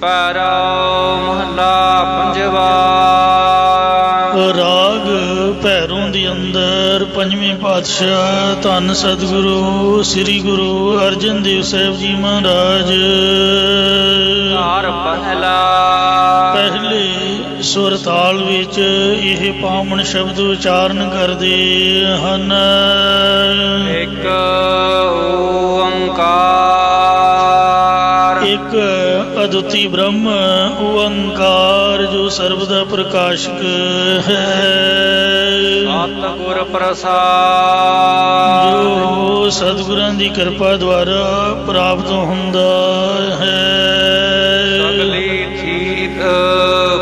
पैरव महला पंजवा। राग भैरों दे अंदर पंजवें पातशाह धन सतगुरु श्री गुरु अर्जन देव साहिब जी महाराज। पहला पहले सुर ताल विच यह पावन शब्द उचारण करते हन। एक ओंकार, एक अद्वितीय ब्रह्म ओंकार जो सर्वदा प्रकाशक है। सतगुर प्रसाद जो सतगुरां दी कृपा द्वारा प्राप्त हुंदा है। सगली ठीक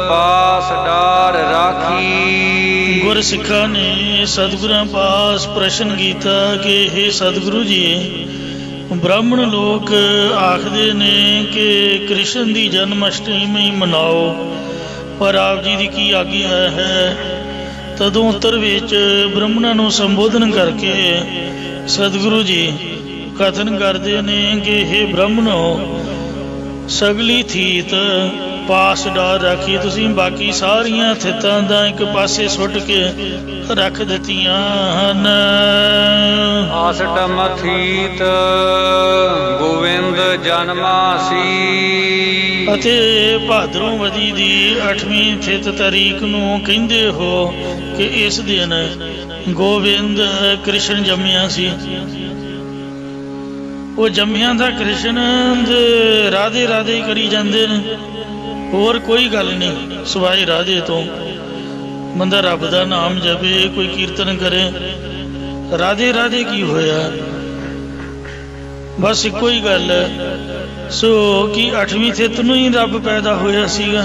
पास डार राखी। गुर सिखा ने सतगुरां पास प्रश्न किया कि हे सतगुरु जी, ब्राह्मण लोग आखते ने कि कृष्ण की जन्माष्टमी मनाओ, पर आप जी की की आज्ञा है। तदों उत्तर विच ब्राह्मणों को संबोधन करके सतगुरु जी कथन करते ने कि हे ब्राह्मणों, सगली थीत पास डार रखी। तुसीं बाकी सारियां थितां दा एक पासे सुट के रख दित्तियां हन। आसटम थीत गोविंद जन्मासी। अते भादरों वदी दी 8ਵੀਂ थित तारीख नूं कहिंदे हो कि इस दिन गोविंद कृष्ण जम्मिया सी। वो जम्मिया दा कृष्ण राधे राधे करी जांदे ने, होर कोई गल नहीं सवाए राधे तो। बंदा रब दा नाम जपे, कोई कीर्तन करे, राधे राधे की होया, बस इको ही गल। सो कि 8ਵੀਂ थित नूं ही रब पैदा होया सीगा।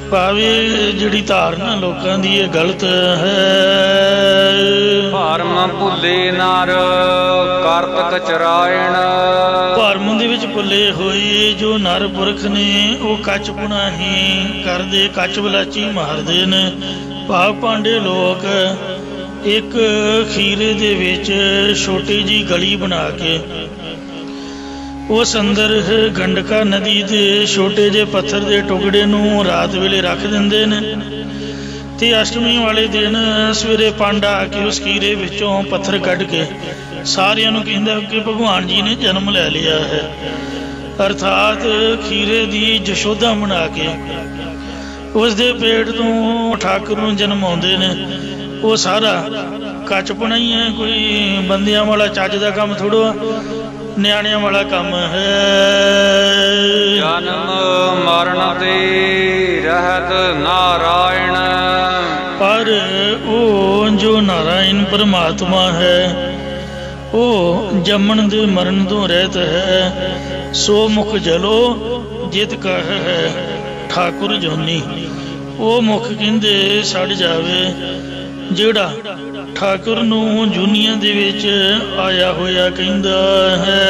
भावे जिहड़ी धारना लोकां दी ये गलत है। भरम भुले नर कार्तक चरायण। भरम दे विच भुले होए जो नर पुरख ने वो कचपुना ही करदे, कच बलाची मारदे ने। भाव पांडे लोग एक खीरे दे विच छोटी जी गली बना के उस अंदर गंडका नदी के छोटे जे पत्थर के टुकड़े नूं रात वेले रख दिंदे ने। ते अष्टमी वाले दिन सवेरे पांडा आके उस खीरे विचों पत्थर कढ़ के सारियां नूं कहंदा कि भगवान जी ने जन्म ले लिया है। अर्थात खीरे दी जशोदा बना के उस दे पेट तो ठाकुर नूं जन्माउंदे ने। वो सारा कचपना ही है, कोई बंदियां वाला चज दा काम थोड़ो, न्याणियां वाला काम है। जन्म मरण ते रहत नारायण। पर वो जो नारायण परमात्मा है वो जमन दे मरण तो रहत है। सो मुख जलो जित कह है ठाकुर जोनी। वो मुख कहंदे सड़ जावे जेड़ा ठाकुर नूं जूनिया दे विच आया होया कहंदा है।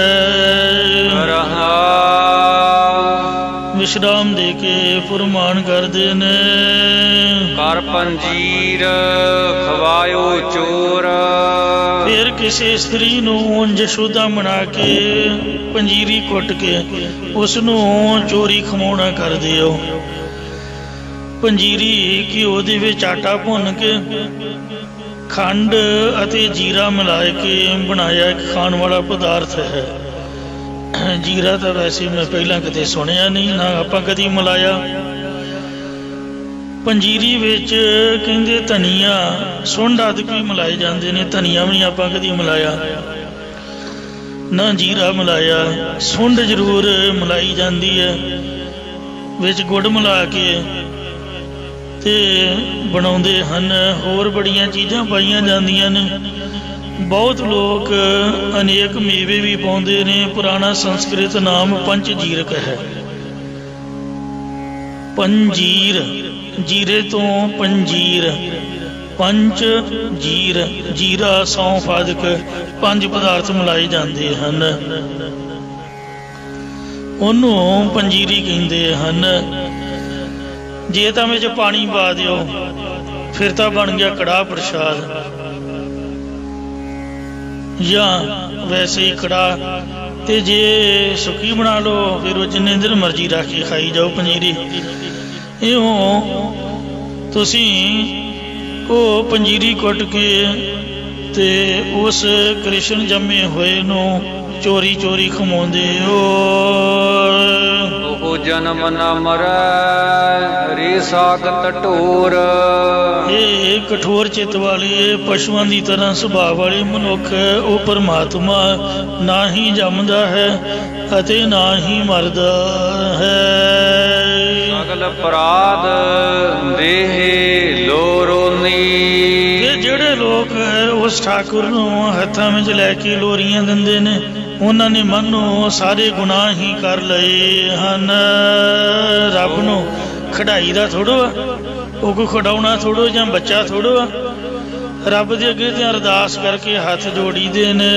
विश्राम दे के फरमान करदे ने। कर पंजीर खवायो चोर। फिर किसी स्त्री नूं जशोदा बना के पंजीरी कुट के उसनूं चोरी खमाउणा कर दिओ। पंजीरी घिओ दे विच आटा भुन के खंड अते जीरा मिलाए के बनाया एक खाण वाला पदार्थ है। जीरा तो वैसे मैं पहला कदे सुनिया नहीं, ना आपां कदी मिलाया। पंजीरी विच कहंदे धनिया सुंड आदि भी मिलाए जाते ने, धनिया भी आपां कदी मिलाया ना, जीरा मिलाया। सुंड जरूर मिलाई जाती है, विच गुड़ मिला के ते बनाउंदे हन। होर बड़ियां चीज़ां पाईयां जांदियां ने। बहुत लोग अनेक मेवे भी पाउंदे ने। पुराना संस्कृत नाम पंचजीरक है। पंजीर जीरे तो पंजीर, पंच जीर जीरा सौंफ आदिक 5 पदार्थ मिलाए जाते हैं। उन्हों पंजीरी कहते हैं। जे तो विच पानी पा दिओ फिर तो बन गया कड़ाह प्रसाद, या वैसे ही कड़ाह ਤੇ ਜੇ ਸੁੱਕੀ ਬਣਾ ਲਓ ਫਿਰ ਉਹ ਜਿੰਨੇ ਦਿਨ ਮਰਜ਼ੀ ਰੱਖ ਕੇ ਖਾਈ ਜਾਓ ਪੰਜੀਰੀ। ਇਉਂ ਤੁਸੀਂ ਉਹ ਪੰਜੀਰੀ ਕੁੱਟ ਕੇ ਤੇ ਉਸ ਕ੍ਰਿਸ਼ਨ ਜੰਮੇ ਹੋਏ ਨੂੰ ਚੋਰੀ ਚੋਰੀ ਖਵਾਉਂਦੇ ਹੋ। ਉਹ ਜਨਮ ਨਾ ਮਰੈ ਰੇ ਸਾਗਤ ਢੋਰ। ਇਹ ਕਠੋਰ ਚਿੱਤ ਵਾਲੇ ਪਸ਼ੂਆਂ ਦੀ ਤਰ੍ਹਾਂ ਸੁਭਾਅ ਵਾਲੇ ਮਨੁੱਖ ਉਹ ਪਰਮਾਤਮਾ ਨਾ ਹੀ ਜੰਮਦਾ ਹੈ ਅਤੇ ਨਾ ਹੀ ਮਰਦਾ ਹੈ। ਸਗਲ ਅਪਰਾਧ ਦੇਹ ਲੋਰੋਨੀ। ਇਹ ਜਿਹੜੇ ਲੋਕ ਉਸ ਠਾਕੁਰ ਨੂੰ ਹੱਥਾਂ ਵਿੱਚ ਲੈ ਕੇ ਲੋਰੀਆਂ ਦਿੰਦੇ ਨੇ ਉਹਨਾਂ ਨੇ ਮਨੋਂ ਸਾਰੇ ਗੁਨਾਹ ਹੀ ਕਰ ਲਏ ਹਨ। ਰੱਬ ਨੂੰ ਖਿਡਾਈ ਦਾ ਥੋੜ੍ਹਾ ਆ, ਉਹ ਕੋਈ ਖਿਡਾਉਣਾ ਥੋੜ੍ਹਾ ਜਾਂ ਬੱਚਾ ਥੋੜ੍ਹਾ ਆ। ਰੱਬ ਦੇ ਅੱਗੇ ਤੇ ਅਰਦਾਸ ਕਰਕੇ ਹੱਥ ਜੋੜੀਦੇ ਨੇ।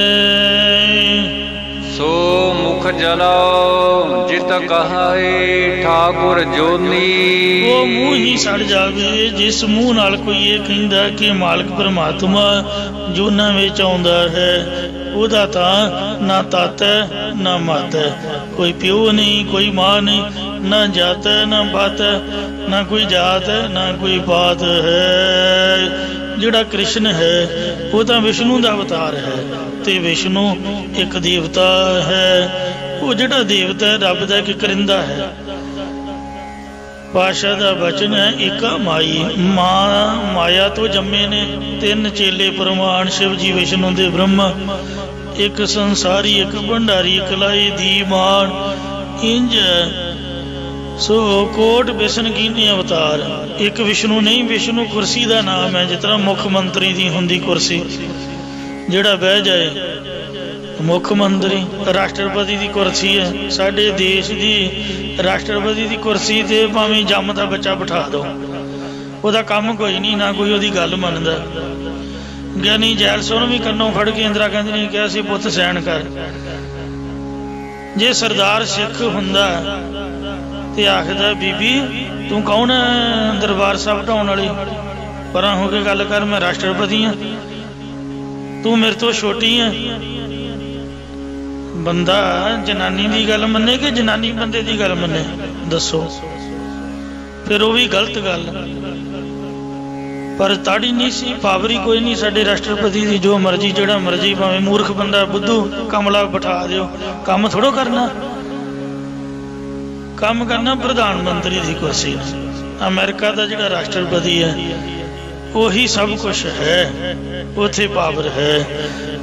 ਸੋ ਮੁਖ ਜਲਾਓ ਜਿਤ ਕਹਾਏ ਠਾਕੁਰ ਜੋਨੀ। ਉਹ ਮੂੰਹ ਹੀ ਸੜ ਜਾਵੇ ਜਿਸ ਮੂੰਹ ਨਾਲ ਕੋਈ ਇਹ ਕਹਿੰਦਾ ਕਿ ਮਾਲਕ ਪਰਮਾਤਮਾ ਜੋਨਾਂ ਵਿੱਚ ਆਉਂਦਾ ਹੈ। ਉਹਦਾ ਤਾਂ ਨਾ ਤਤ ਹੈ ਨਾ ਮਤ ਹੈ, ਕੋਈ ਪਿਓ ਨਹੀਂ ਕੋਈ ਮਾਂ ਨਹੀਂ, ਨਾ ਜਾਤ ਹੈ ਨਾ ਬਾਤ ਹੈ, ਨਾ ਕੋਈ ਜਾਤ ਹੈ ਨਾ ਕੋਈ ਬਾਤ ਹੈ। ਜਿਹੜਾ ਕ੍ਰਿਸ਼ਨ ਹੈ ਉਹ ਤਾਂ ਵਿਸ਼ਨੂੰ ਦਾ ਅਵਤਾਰ ਹੈ ਤੇ ਵਿਸ਼ਨੂੰ ਇੱਕ ਦੇਵਤਾ ਹੈ। ਉਹ ਜਿਹੜਾ ਦੇਵਤਾ ਹੈ ਰੱਬ ਦਾ ਇੱਕ ਕਰਿੰਦਾ ਹੈ। ਪਾਤਸ਼ਾਹ ਦਾ ਬਚਨ ਹੈ ਇੱਕ ਮਾਈ ਮਾਇਆ ਤੋਂ ਜੰਮੇ ਨੇ ਤਿੰਨ ਚੇਲੇ ਪ੍ਰਮਾਣ ਸ਼ਿਵ ਜੀ ਵਿਸ਼ਨੂੰ ਦੇ ਬ੍ਰਹਮਾ। ਇੱਕ ਸੰਸਾਰੀ ਇੱਕ ਭੰਡਾਰੀ ਇੱਕ ਲਾਈ ਦੀ ਮਾਣ। ਇੰਜ ਸੋ ਕੋਟ ਬਿਸ਼ਨ ਕੀਨੇ ਅਵਤਾਰ। ਇੱਕ ਵਿਸ਼ਨੂੰ ਨਹੀਂ, ਵਿਸ਼ਨੂੰ ਕੁਰਸੀ ਦਾ ਨਾਮ ਹੈ। ਜਿਸ ਤਰ੍ਹਾਂ ਮੁੱਖ ਮੰਤਰੀ ਦੀ ਹੁੰਦੀ ਕੁਰਸੀ, ਜਿਹੜਾ ਬਹਿ ਜਾਏ ਮੁੱਖ ਮੰਤਰੀ। ਰਾਸ਼ਟਰਪਤੀ ਦੀ ਕੁਰਸੀ ਹੈ। ਸਾਡੇ ਦੇਸ਼ ਦੀ ਰਾਸ਼ਟਰਪਤੀ ਦੀ ਕੁਰਸੀ ਤੇ ਭਾਵੇਂ ਜੰਮਦਾ ਬੱਚਾ ਬਿਠਾ ਦਿਓ, ਉਹਦਾ ਕੰਮ ਕੋਈ ਨਹੀਂ, ਨਾ ਕੋਈ ਉਹਦੀ ਗੱਲ ਮੰਨਦਾ। ਗਿਆਨੀ ਜੈਲ ਸਿੰਘ ਨੂੰ ਵੀ ਕੰਨੋਂ ਫੜ ਕੇ ਇੰਦਰਾ ਗਾਂਧੀ ਨੇ ਕਿਹਾ ਸੀ ਪੁੱਤ ਸੈਨ ਕਰ। ਜੇ ਸਰਦਾਰ ਸਿੱਖ ਹੁੰਦਾ ਤੇ ਆਖਦਾ ਬੀਬੀ ਤੂੰ ਕੌਣ ਹੈ ਦਰਬਾਰ ਸਾਹਿਬ ਢਾਉਣ ਵਾਲੀ, ਪਰਾਂ ਹੋ ਕੇ ਗੱਲ ਕਰ, ਮੈਂ ਰਾਸ਼ਟਰਪਤੀ ਹਾਂ, ਤੂੰ ਮੇਰੇ ਤੋਂ ਛੋਟੀ ਹੈ। ਬੰਦਾ ਜਨਾਨੀ ਦੀ ਗੱਲ ਮੰਨੇ ਕਿ ਜਨਾਨੀ ਬੰਦੇ ਦੀ ਗੱਲ ਮੰਨੇ, ਦੱਸੋ? ਫਿਰ ਉਹ ਵੀ ਗਲਤ ਗੱਲ। ਪਰ ਤਾੜੀ ਨਹੀਂ ਸੀ, ਪਾਵਰੀ ਕੋਈ ਨਹੀਂ ਸਾਡੇ ਰਾਸ਼ਟਰਪਤੀ ਦੀ। ਜੋ ਮਰਜ਼ੀ ਜਿਹੜਾ ਮਰਜ਼ੀ ਭਾਵੇਂ ਮੂਰਖ ਬੰਦਾ ਬੁੱਧੂ ਕਮਲਾ ਬਿਠਾ ਦਿਓ, ਕੰਮ ਥੋੜੋ ਕਰਨਾ। ਕੰਮ ਕਰਨਾ ਪ੍ਰਧਾਨ ਮੰਤਰੀ ਦੀ ਕੁਰਸੀ। ਅਮਰੀਕਾ ਦਾ ਜਿਹੜਾ ਰਾਸ਼ਟਰਪਤੀ ਹੈ ਉਹੀ ਸਭ ਕੁਛ ਹੈ, ਉੱਥੇ ਪਾਵਰ ਹੈ।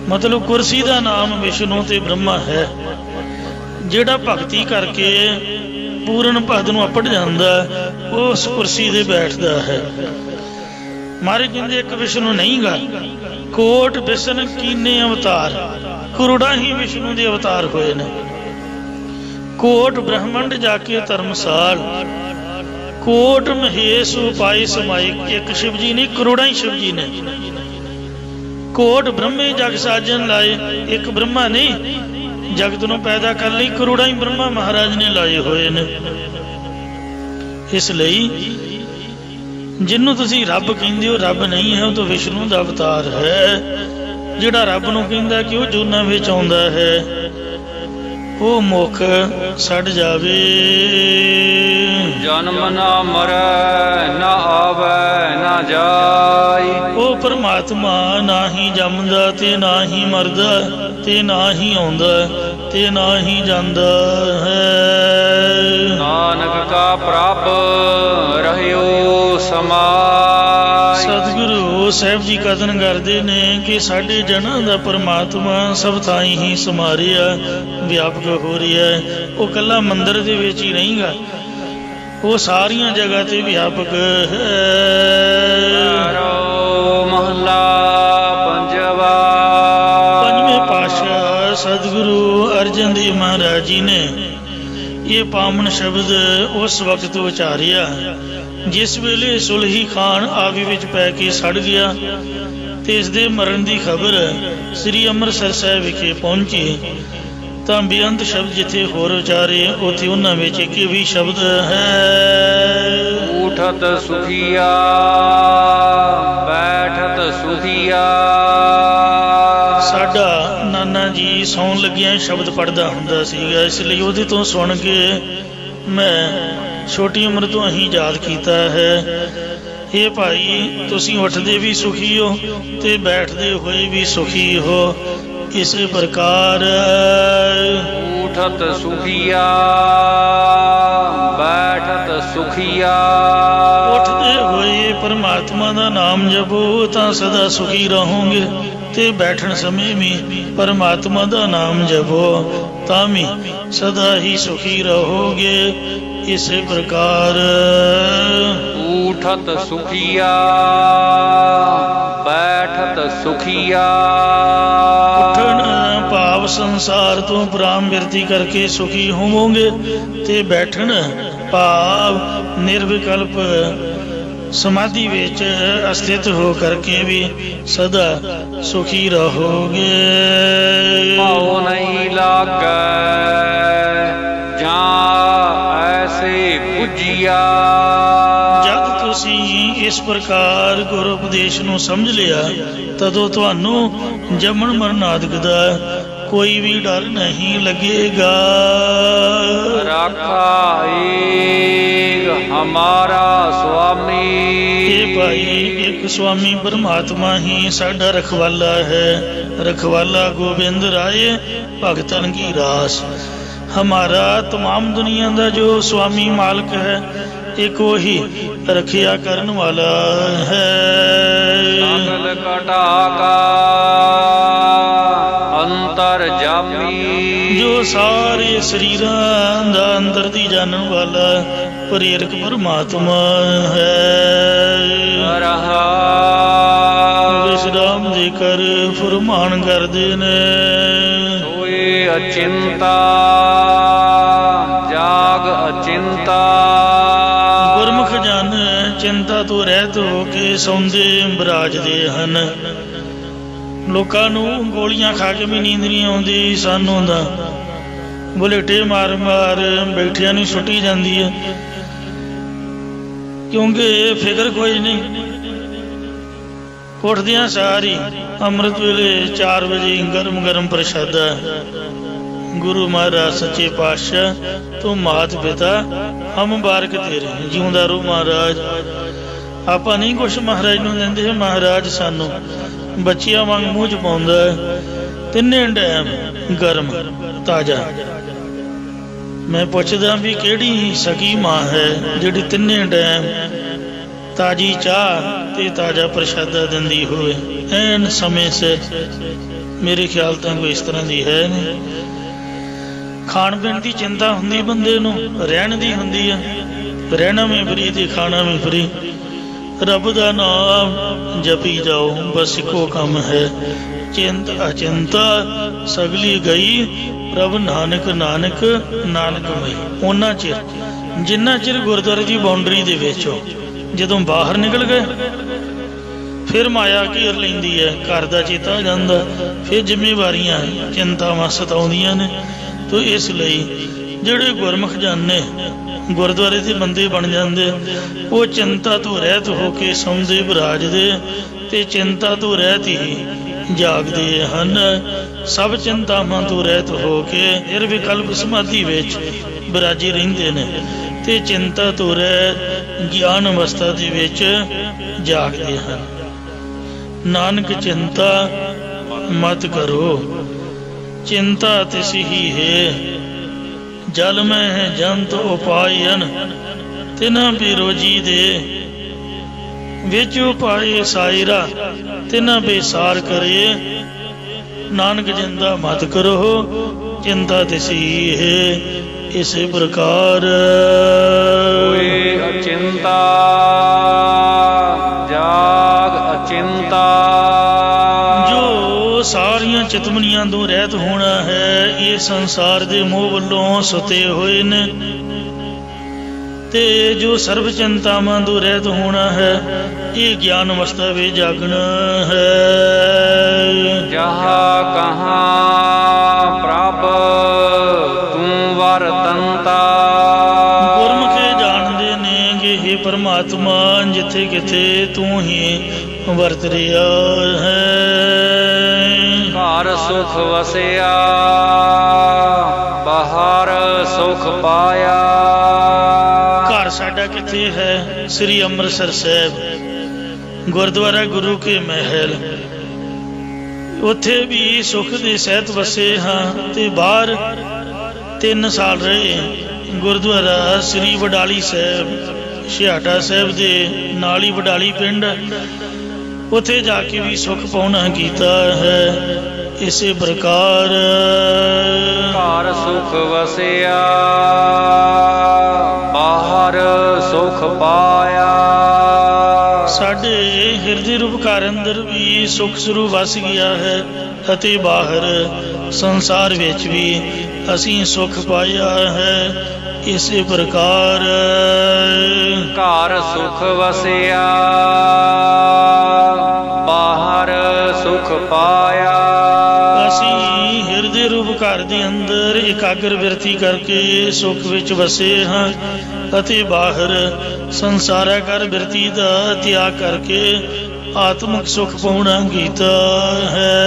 ਮਤਲਬ ਕੁਰਸੀ ਦਾ ਨਾਮ ਵਿਸ਼ਨੂੰ ਤੇ ਬ੍ਰਹਮਾ ਹੈ। ਜਿਹੜਾ ਭਗਤੀ ਕਰਕੇ ਪੂਰਨ ਭਗਤ ਨੂੰ ਅਪੜ ਜਾਂਦਾ ਉਹ ਉਸ ਕੁਰਸੀ ਤੇ ਬੈਠਦਾ ਹੈ। ਮਾਰੇ ਕਹਿੰਦੇ ਇੱਕ ਵਿਸ਼ਨੂੰ ਨਹੀਂ ਗਾ, ਕੋਟ ਬਿਸ਼ਨ ਕੀਨੇ ਅਵਤਾਰ। ਕਰੋੜਾਂ ਹੀ ਵਿਸ਼ਨੂੰ ਦੇ ਅਵਤਾਰ ਹੋਏ ਨੇ। ਕੋਟ ਬ੍ਰਹਮੰਡ ਜਾ ਕੇ ਧਰਮਸਾਲ, ਕੋਟ ਮਹੇਸ਼ ਉਪਾਏ ਸਮਾਏ। ਇੱਕ ਸ਼ਿਵ ਜੀ ਨਹੀਂ, ਕਰੋੜਾਂ ਹੀ ਸ਼ਿਵ ਜੀ ਨੇ। ਕੋਟ ਬ੍ਰਹਮੇ ਜਗ ਸਾਜਨ ਲਾਏ। ਇੱਕ ਬ੍ਰਹਮਾ ਨਹੀਂ, ਜਗਤ ਨੂੰ ਪੈਦਾ ਕਰਨ ਲਈ ਕਰੋੜਾਂ ਹੀ ਬ੍ਰਹਮਾ ਮਹਾਰਾਜ ਨੇ ਲਾਏ ਹੋਏ ਨੇ। ਇਸ ਲਈ ਜਿਹਨੂੰ ਤੁਸੀਂ ਰੱਬ ਕਹਿੰਦੇ ਹੋ ਰੱਬ ਨਹੀਂ ਹੈ, ਉਹ ਤਾਂ ਵਿਸ਼ਨੂੰ ਦਾ ਅਵਤਾਰ ਹੈ। ਜਿਹੜਾ ਰੱਬ ਨੂੰ ਕਹਿੰਦਾ ਕਿ ਉਹ ਜੋਨਾਂ ਵਿੱਚ ਆਉਂਦਾ ਹੈ ਉਹ ਮੁੱਖ ਛੱਡ ਜਾਵੇ। ਜਨਮ ਨਾ ਮਰੈ ਨਾ ਆਵੈ ਨਾ ਜਾਈ। ਉਹ ਪਰਮਾਤਮਾ ਨਾ ਹੀ ਜੰਮਦਾ ਤੇ ਨਾ ਹੀ ਮਰਦਾ ਤੇ ਨਾ ਹੀ ਆਉਂਦਾ ਤੇ ਨਾ ਹੀ ਜਾਂਦਾ ਹੈ। ਨਾਨਕ ਕਾ ਪ੍ਰਭ ਰਹਿਓ ਸਮਾਈ। ਸਤਿਗੁਰੂ ਸਾਹਿਬ ਜੀ ਕਥਨ ਕਰਦੇ ਨੇ ਕਿ ਸਾਡੇ ਜਨਾਂ ਦਾ ਪਰਮਾਤਮਾ ਸਭ ਥਾਈਂ ਹੀ ਸਮਾਰਿਆ ਵਿਆਪਕ ਹੋ ਰਿਹਾ। ਉਹ ਇਕੱਲਾ ਮੰਦਿਰ ਦੇ ਵਿੱਚ ਹੀ ਨਹੀਂ ਗਾ, ਉਹ ਸਾਰੀਆਂ ਜਗ੍ਹਾ ਤੇ ਵਿਆਪਕ ਹੈ। ਮਹਲਾ ਪੰਜਵਾ। ਪੰਜਵੇਂ ਪਾਤਸ਼ਾਹ ਸਤਿਗੁਰੂ ਅਰਜਨ ਦੇਵ ਮਹਾਰਾਜ ਜੀ ਨੇ ਇਹ ਪਾਵਨ ਸ਼ਬਦ ਉਸ ਵਕਤ ਉਚਾਰਿਆ ਜਿਸ ਵੇਲੇ ਸੁਲਹੀ ਖਾਨ ਆਵੀ ਵਿੱਚ ਪੈ ਕੇ ਸੜ ਗਿਆ ਤੇ ਇਸ ਦੇ ਮਰਨ ਦੀ ਖਬਰ ਸ੍ਰੀ ਅੰਮ੍ਰਿਤਸਰ ਸਾਹਿਬ ਵਿਖੇ ਪਹੁੰਚੀ। ਤਾਂ ਬੇਅੰਤ ਸ਼ਬਦ ਜਿੱਥੇ ਹੋਰ ਉਚਾਰੇ ਉੱਥੇ ਉਹਨਾਂ ਵਿੱਚ ਇੱਕ ਵੀ ਸ਼ਬਦ ਹੈ। ਉਠਤ ਸੁਖੀਆ ਬੈਠਤ ਸੁਖੀਆ। ਸਾਡਾ ਨਾਨਾ ਜੀ ਸੌਣ ਲੱਗਿਆਂ ਸ਼ਬਦ ਪੜ੍ਹਦਾ ਹੁੰਦਾ ਸੀਗਾ, ਇਸ ਲਈ ਉਹਦੇ ਤੋਂ ਸੁਣ ਕੇ ਮੈਂ ਛੋਟੀ ਉਮਰ ਤੋਂ ਹੀ ਯਾਦ ਕੀਤਾ ਹੈ। ਇਹ ਭਾਈ ਤੁਸੀਂ ਉੱਠਦੇ ਵੀ ਸੁਖੀ ਹੋ ਤੇ ਬੈਠਦੇ ਹੋਏ ਵੀ ਸੁਖੀ ਹੋ। ਇਸੇ ਪ੍ਰਕਾਰ ਉਠਤ ਸੁਖੀਆ ਬੈਠਤ ਸੁਖੀਆ। ਉੱਠਦੇ ਹੋਏ ਪਰਮਾਤਮਾ ਦਾ ਨਾਮ ਜਪੋ ਤਾਂ ਸਦਾ ਸੁਖੀ ਰਹੋਗੇ, ਤੇ ਬੈਠਣ ਸਮੇਂ ਵੀ ਪਰਮਾਤਮਾ ਦਾ ਨਾਮ ਜਪੋ ਤਾਂ ਵੀ ਸਦਾ ਹੀ ਸੁਖੀ ਰਹੋਗੇ। ਇਸੇ ਪ੍ਰਕਾਰ ਉਠਤ ਸੁਖੀਆ ਬੈਠਤ ਸੁਖੀਆ। ਉੱਠਣ ਭਾਵ ਸੰਸਾਰ ਤੋਂ ਪ੍ਰਾਮ ਬਿਰਤੀ ਕਰਕੇ ਸੁਖੀ ਹੋਵੋਗੇ, ਤੇ ਬੈਠਣ ਭਾਵ ਨਿਰਵਿਕਲਪ ਸਮਾਧੀ ਵਿੱਚ ਅਸਥਿਤ ਹੋ ਕਰਕੇ ਵੀ ਸਦਾ ਸੁਖੀ ਰਹੋਗੇ। ਭਾਉ ਨਹੀਂ ਲਾਗੈ ਜਾਂ ਐਸੇ ਪੁੱਜਿਆ। ਜਦ ਤੁਸੀਂ ਇਸ ਪ੍ਰਕਾਰ ਗੁਰ ਉਪਦੇਸ਼ ਨੂੰ ਸਮਝ ਲਿਆ, ਤਦੋਂ ਤੁਹਾਨੂੰ ਜੰਮਣ ਮਰਨ ਆਦਿਕ ਦਾ ਕੋਈ ਵੀ ਡਰ ਨਹੀਂ ਲੱਗੇਗਾ। ਰਾਖਾ ਏਕ ਹਮਾਰਾ ਸੁਆਮੀ। ਇਹ ਭਾਈ ਇੱਕ ਸੁਆਮੀ ਪਰਮਾਤਮਾ ਹੀ ਸਾਡਾ ਰਖਵਾਲਾ ਹੈ। ਰਖਵਾਲਾ ਗੋਬਿੰਦ ਰਾਏ ਭਗਤਨ ਕੀ ਰਾਸ। हमारा तमाम दुनिया का जो स्वामी मालिक है, एक वही रखिया करने वाला है। सकल कटा का अंतर जामी। जो सारे शरीरां दा अंदर दी जानन वाला प्रेरक परमात्मा है। रहा विश्राम देकर फरमान करदे ने। अचिंता जाग अचिंता। गुरमुख जन चिंता तो रहत हो के सौंदे बिराजदे हन। लोकां नूं गोलियां खा के भी नींद नहीं आउंदी, सानूं दा बुलेटे मार मार बैठिया नहीं सुटी जाती है, क्योंकि फिक्र कोई नहीं। उठदियां सारी अमृत वेले 4 बजे गरम गरम प्रसादा। गुरु महाराज सच्चे पातशाह तो मात पिता हम मुबारक तेरे, जिउंदा रहो महाराज। आपां नहीं कुछ महाराज नूं दिंदे, महाराज सानू बच्चियां वांग मूँह च पाउंदा तिन्ने टैम गरम ताजा। मैं पुछदा भी किहड़ी सगी मां है जिहड़ी तिन्ने टैम ताजी चाह ते ताजा प्रसादा दिंदी होवे ऐन समय से। मेरे ख्याल तो कोई इस तरह की है नहीं। खाण पीण की चिंता हुंदी बंदे नूं, रहण दी हुंदी है। रहना भी फ्री ते खाना भी फ्री। रब दा नाम जपी जाओ, बस इको काम है। चिंता अचिंता सगली गई, प्रभ नानक नानक नानक मई। उन्ना चिर जिन्ना चिर गुरुद्वारे की बाउंड्री दे विच हो, ਜਦੋਂ ਬਾਹਰ ਨਿਕਲ ਗਏ ਫਿਰ ਮਾਇਆ ਘੇਰ ਲੈਂਦੀ ਹੈ, ਘਰ ਦਾ ਚੇਤਾ ਆ ਜਾਂਦਾ, ਫਿਰ ਜ਼ਿੰਮੇਵਾਰੀਆਂ ਚਿੰਤਾਵਾਂ ਸਤਾਉਂਦੀਆਂ ਨੇ। ਤੋ ਇਸ ਲਈ ਜਿਹੜੇ ਗੁਰਮੁਖ ਜਨ ਨੇ ਗੁਰਦੁਆਰੇ ਦੇ ਬੰਦੇ ਬਣ ਜਾਂਦੇ, ਉਹ ਚਿੰਤਾ ਤੋਂ ਰਹਿਤ ਹੋ ਕੇ ਸੌਂਦੇ ਬਿਰਾਜਦੇ ਤੇ ਚਿੰਤਾ ਤੋਂ ਰਹਿਤ ਹੀ ਜਾਗਦੇ ਹਨ। ਸਭ ਚਿੰਤਾਵਾਂ ਤੋਂ ਰਹਿਤ ਹੋ ਕੇ ਨਿਰਵਿਕਲਪ ਸਮਾਧੀ ਵਿੱਚ ਬਿਰਾਜੇ ਰਹਿੰਦੇ ਨੇ ਤੇ चिंता तो रह ज्ञान अवस्था दे विच जागदे हन। नानक चिंता मत करो, चिंता तिस ही है। जल में है जंत उपायन, तिना बेरोजी दे विच उपाय सायरा, तिना बेसार करे। नानक चिंता मत करो, चिंता तिस ही है। इसी प्रकार अचिंता जाग अचिंता। जो सारियां चितमनियां तो रहत होना है, ये संसार दे मोह वल्लों सुते हुए ने। ते जो सर्व चिंतावां तो रहत होना है, ये ज्ञान अवस्था वे जागना है। जहाँ कहाँ प्रभ गुरमुखे जानते ने कि हे परमात्मा जिथे किथे तू ही वरत रहा है। ਘਰ ਸੁਖ ਵਸਿਆ ਬਾਹਰ ਸੁਖ ਪਾਇਆ। ਘਰ ਸਾਡਾ ਕਿੱਥੇ ਹੈ? ਸ੍ਰੀ ਅੰਮ੍ਰਿਤਸਰ ਸਾਹਿਬ ਗੁਰਦੁਆਰਾ ਗੁਰੂ ਕੇ ਮਹਿਲ। ਉੱਥੇ ਵੀ ਸੁਖ ਦੇ ਸਹਿਤ ਵਸੇ ਹਾਂ ਤੇ ਬਾਹਰ 3 ਸਾਲ ਰਹੇ ਗੁਰਦੁਆਰਾ ਸ੍ਰੀ ਵਡਾਲੀ ਸਾਹਿਬ ਛਿਆਟਾ ਸਾਹਿਬ ਦੇ ਨਾਲ ਹੀ ਵਡਾਲੀ ਪਿੰਡ, ਉੱਥੇ ਜਾ ਕੇ ਵੀ ਸੁਖ ਪਾਉਣਾ ਕੀਤਾ ਹੈ। ਇਸੇ ਪ੍ਰਕਾਰ ਘਰ ਸੁਖ ਵਸਿਆ ਬਾਹਰ ਸੁਖ ਪਾਇਆ। ਸਾਡੇ ਹਿਰਦੇ ਰੂਪ ਘਰ ਅੰਦਰ ਵੀ ਸੁਖ ਸਰੂਪ ਵਸ ਗਿਆ ਹੈ ਅਤੇ ਬਾਹਰ ਸੰਸਾਰ ਵਿੱਚ ਵੀ ਅਸੀਂ ਸੁਖ ਪਾਇਆ ਹੈ। ਇਸੇ ਪ੍ਰਕਾਰ ਘਰ ਸੁਖ ਵਸਿਆ ਬਾਹਰ ਸੁਖ ਪਾਇਆ। ਅਸੀਂ ਹਿਰਦੇ ਰੂਪ ਘਰ ਦੇ ਅੰਦਰ ਇਕਾਗਰ ਬਿਰਤੀ ਕਰਕੇ ਸੁਖ ਵਿੱਚ ਵਸੇ ਹਾਂ ਅਤੇ ਬਾਹਰ ਸੰਸਾਰਾਕਾਰ ਬਿਰਤੀ ਦਾ ਤਿਆਗ ਕਰਕੇ ਆਤਮਿਕ ਸੁਖ ਪਾਉਣਾ ਕੀਤਾ ਹੈ।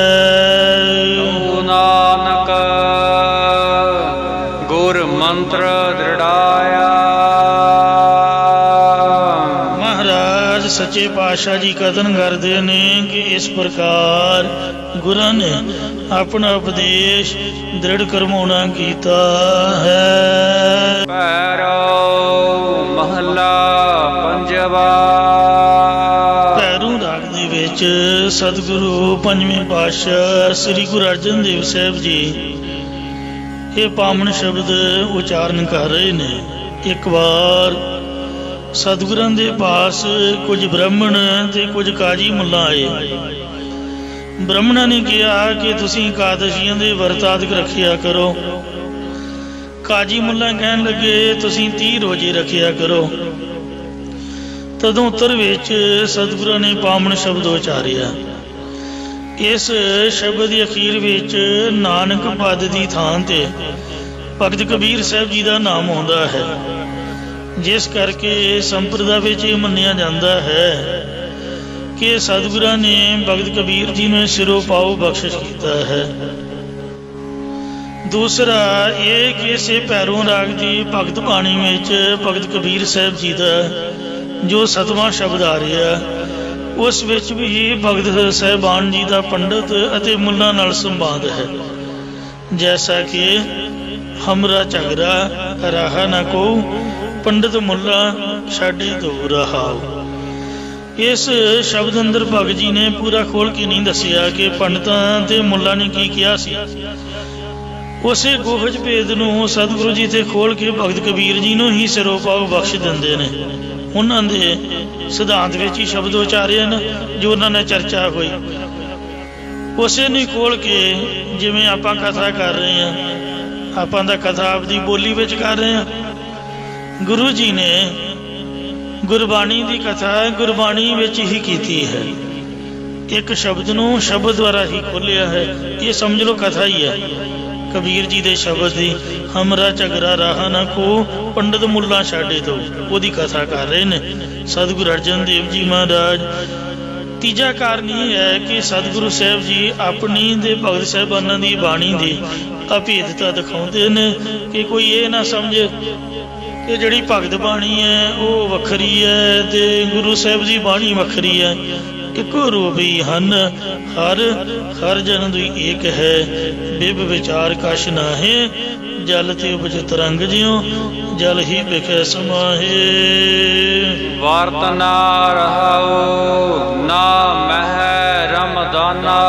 ਨਾਨਕ ਗੁਰ ਮੰਤਰ ਦ੍ਰਿੜਾਇਆ। ਮਹਾਰਾਜ ਸੱਚੇ ਪਾਤਸ਼ਾਹ ਜੀ ਕਥਨ ਕਰਦੇ ਨੇ ਕਿ ਇਸ ਪ੍ਰਕਾਰ ਗੁਰਾਂ ਨੇ ਆਪਣਾ ਉਪਦੇਸ਼ ਦ੍ਰਿੜ ਕਰਵਾਉਣਾ ਕੀਤਾ ਹੈ। ਭੈਰੋ ਮਹੱਲਾ ਪੰਜਵਾ। ਭੈਰੋਂ ਰਾਗ ਦੇ ਵਿੱਚ ਸਤਿਗੁਰੂ ਪੰਜਵੇਂ ਪਾਤਸ਼ਾਹ ਸ੍ਰੀ ਗੁਰੂ ਅਰਜਨ ਦੇਵ ਸਾਹਿਬ ਜੀ ਇਹ ਪਾਵਨ ਸ਼ਬਦ ਉਚਾਰਨ ਕਰ ਰਹੇ ਨੇ। ਇੱਕ ਵਾਰ ਸਤਿਗੁਰਾਂ ਦੇ ਪਾਸ ਕੁਝ ਬ੍ਰਾਹਮਣ ਤੇ ਕੁਝ ਕਾਜੀ ਮੁੱਲਾ ਆਏ। ਬ੍ਰਾਹਮਣਾਂ ਨੇ ਕਿਹਾ ਕਿ ਤੁਸੀਂ ਇਕਾਦਸ਼ੀਆਂ ਦੇ ਵਰਤ ਆਦਿਕ ਰੱਖਿਆ ਕਰੋ। ਕਾਜੀ ਮੁੱਲਾ ਕਹਿਣ ਲੱਗੇ ਤੁਸੀਂ 30 ਰੋਜ਼ੇ ਰੱਖਿਆ ਕਰੋ। ਤਦੋਂ ਉੱਤਰ ਵਿੱਚ ਸਤਿਗੁਰਾਂ ਨੇ ਪਾਵਨ ਸ਼ਬਦ ਉਚਾਰਿਆ। ਇਸ ਸ਼ਬਦ ਦੇ ਅਖੀਰ ਵਿੱਚ ਨਾਨਕ ਪਦ ਦੀ ਥਾਂ ਤੇ ਭਗਤ ਕਬੀਰ ਸਾਹਿਬ ਜੀ ਦਾ ਨਾਮ ਆਉਂਦਾ ਹੈ, ਜਿਸ ਕਰਕੇ ਸੰਪਰਦਾ ਵਿੱਚ ਇਹ ਮੰਨਿਆ ਜਾਂਦਾ ਹੈ ਕਿ ਸਤਿਗੁਰਾਂ ਨੇ ਭਗਤ ਕਬੀਰ ਜੀ ਨੂੰ ਸਿਰੋਂ ਪਾਉ ਬਖਸ਼ਿਸ਼ ਕੀਤਾ ਹੈ। ਦੂਸਰਾ ਇਹ ਕਿ ਇਸੇ ਭੈਰੋਂ ਰਾਗ ਦੀ ਭਗਤ ਬਾਣੀ ਵਿੱਚ ਭਗਤ ਕਬੀਰ ਸਾਹਿਬ ਜੀ ਦਾ ਜੋ 7ਵਾਂ ਸ਼ਬਦ ਆ ਰਿਹਾ, ਉਸ ਵਿੱਚ ਵੀ ਭਗਤ ਸਾਹਿਬਾਨ ਜੀ ਦਾ ਪੰਡਤ ਅਤੇ ਮੁੱਲਾ ਨਾਲ ਸੰਵਾਦ ਹੈ। ਜੈਸਾ ਕਿ ਹਮਰਾ ਝਗੜਾ ਰਾਹਾ ਨਾ ਕੋ ਪੰਡਤ ਮੁੱਲਾ ਛਾਡੇ ਦੋ ਰਹਾਓ। ਇਸ ਸ਼ਬਦ ਅੰਦਰ ਭਗਤ ਜੀ ਨੇ ਪੂਰਾ ਖੋਲ ਕੇ ਨਹੀਂ ਦੱਸਿਆ ਕਿ ਪੰਡਤਾਂ ਤੇ ਮੁੱਲਾ ਨੇ ਕੀ ਕਿਹਾ ਸੀ। ਉਸੇ ਗੋਹਜ ਭੇਦ ਨੂੰ ਸਤਿਗੁਰੂ ਜੀ ਤੇ ਖੋਲ ਕੇ ਭਗਤ ਕਬੀਰ ਜੀ ਨੂੰ ਹੀ ਸਿਰੋਂ ਪਾਉ ਬਖਸ਼ ਦਿੰਦੇ ਨੇ। ਉਹਨਾਂ ਦੇ ਸਿਧਾਂਤ ਵਿੱਚ ਹੀ ਸ਼ਬਦ ਉਚਾਰੇ ਨੇ ਜੋ ਉਹਨਾਂ ਨੇ ਚਰਚਾ ਹੋਈ, ਉਸੇ ਨੂੰ ਖੋਲ ਕੇ ਜਿਵੇਂ ਆਪਾਂ ਕਥਾ ਕਰ ਰਹੇ ਹਾਂ, ਆਪਾਂ ਦਾ ਕਥਾ ਆਪਦੀ ਬੋਲੀ ਵਿੱਚ ਕਰ ਰਹੇ ਹਾਂ। ਗੁਰੂ ਜੀ ਨੇ ਗੁਰਬਾਣੀ ਦੀ ਕਥਾ ਗੁਰਬਾਣੀ ਵਿੱਚ ਹੀ ਕੀਤੀ ਹੈ। ਇੱਕ ਸ਼ਬਦ ਨੂੰ ਸ਼ਬਦ ਦੁਆਰਾ ਹੀ ਖੋਲਿਆ ਹੈ। ਇਹ ਸਮਝ ਲਓ ਕਥਾ ਹੀ ਹੈ ਕਬੀਰ ਜੀ ਦੇ ਸ਼ਬਦ ਦੀ। ਹਮਰਾ ਝਗੜਾ ਰਾਹ ਨਾ ਕੋ ਪੰਡਤ ਮੁੱਲਾ ਛਾਡੇ ਦੋ, ਉਹਦੀ ਕਥਾ ਕਰ ਰਹੇ ਨੇ ਸਤਿਗੁਰੂ ਅਰਜਨ ਦੇਵ ਜੀ ਮਹਾਰਾਜ। ਤੀਜਾ ਕਾਰਨ ਇਹ ਹੈ ਕਿ ਸਤਿਗੁਰੂ ਸਾਹਿਬ ਜੀ ਆਪਣੀ ਦੇ ਭਗਤ ਸਾਹਿਬਾਨਾਂ ਦੀ ਬਾਣੀ ਦੀ ਅਭੇਦਤਾ ਦਿਖਾਉਂਦੇ ਨੇ ਕਿ ਕੋਈ ਇਹ ਨਾ ਸਮਝੇ ਕਿ ਜਿਹੜੀ ਭਗਤ ਬਾਣੀ ਹੈ ਉਹ ਵੱਖਰੀ ਹੈ ਤੇ ਗੁਰੂ ਸਾਹਿਬ ਦੀ ਬਾਣੀ ਵੱਖਰੀ ਹੈ। ਇੱਕੋ ਰੂਪ ਹੀ ਹਨ, ਹਰ ਜਨ ਦੁਈ ਏਕ ਹੈ। ਬਿਬ ਵਿਚਾਰ ਕਛ ਨਾਹੇ, ਜਲ ਤੇ ਉਪਜ ਤਰੰਗ ਜਿਉ ਜਲ ਹੀ ਬਿਖੈ ਸਮਾਹੇ। ਵਰਤ ਨਾ ਰਹਾਉ ਨਾ ਮਹਿ ਰਮਦਾਨਾ।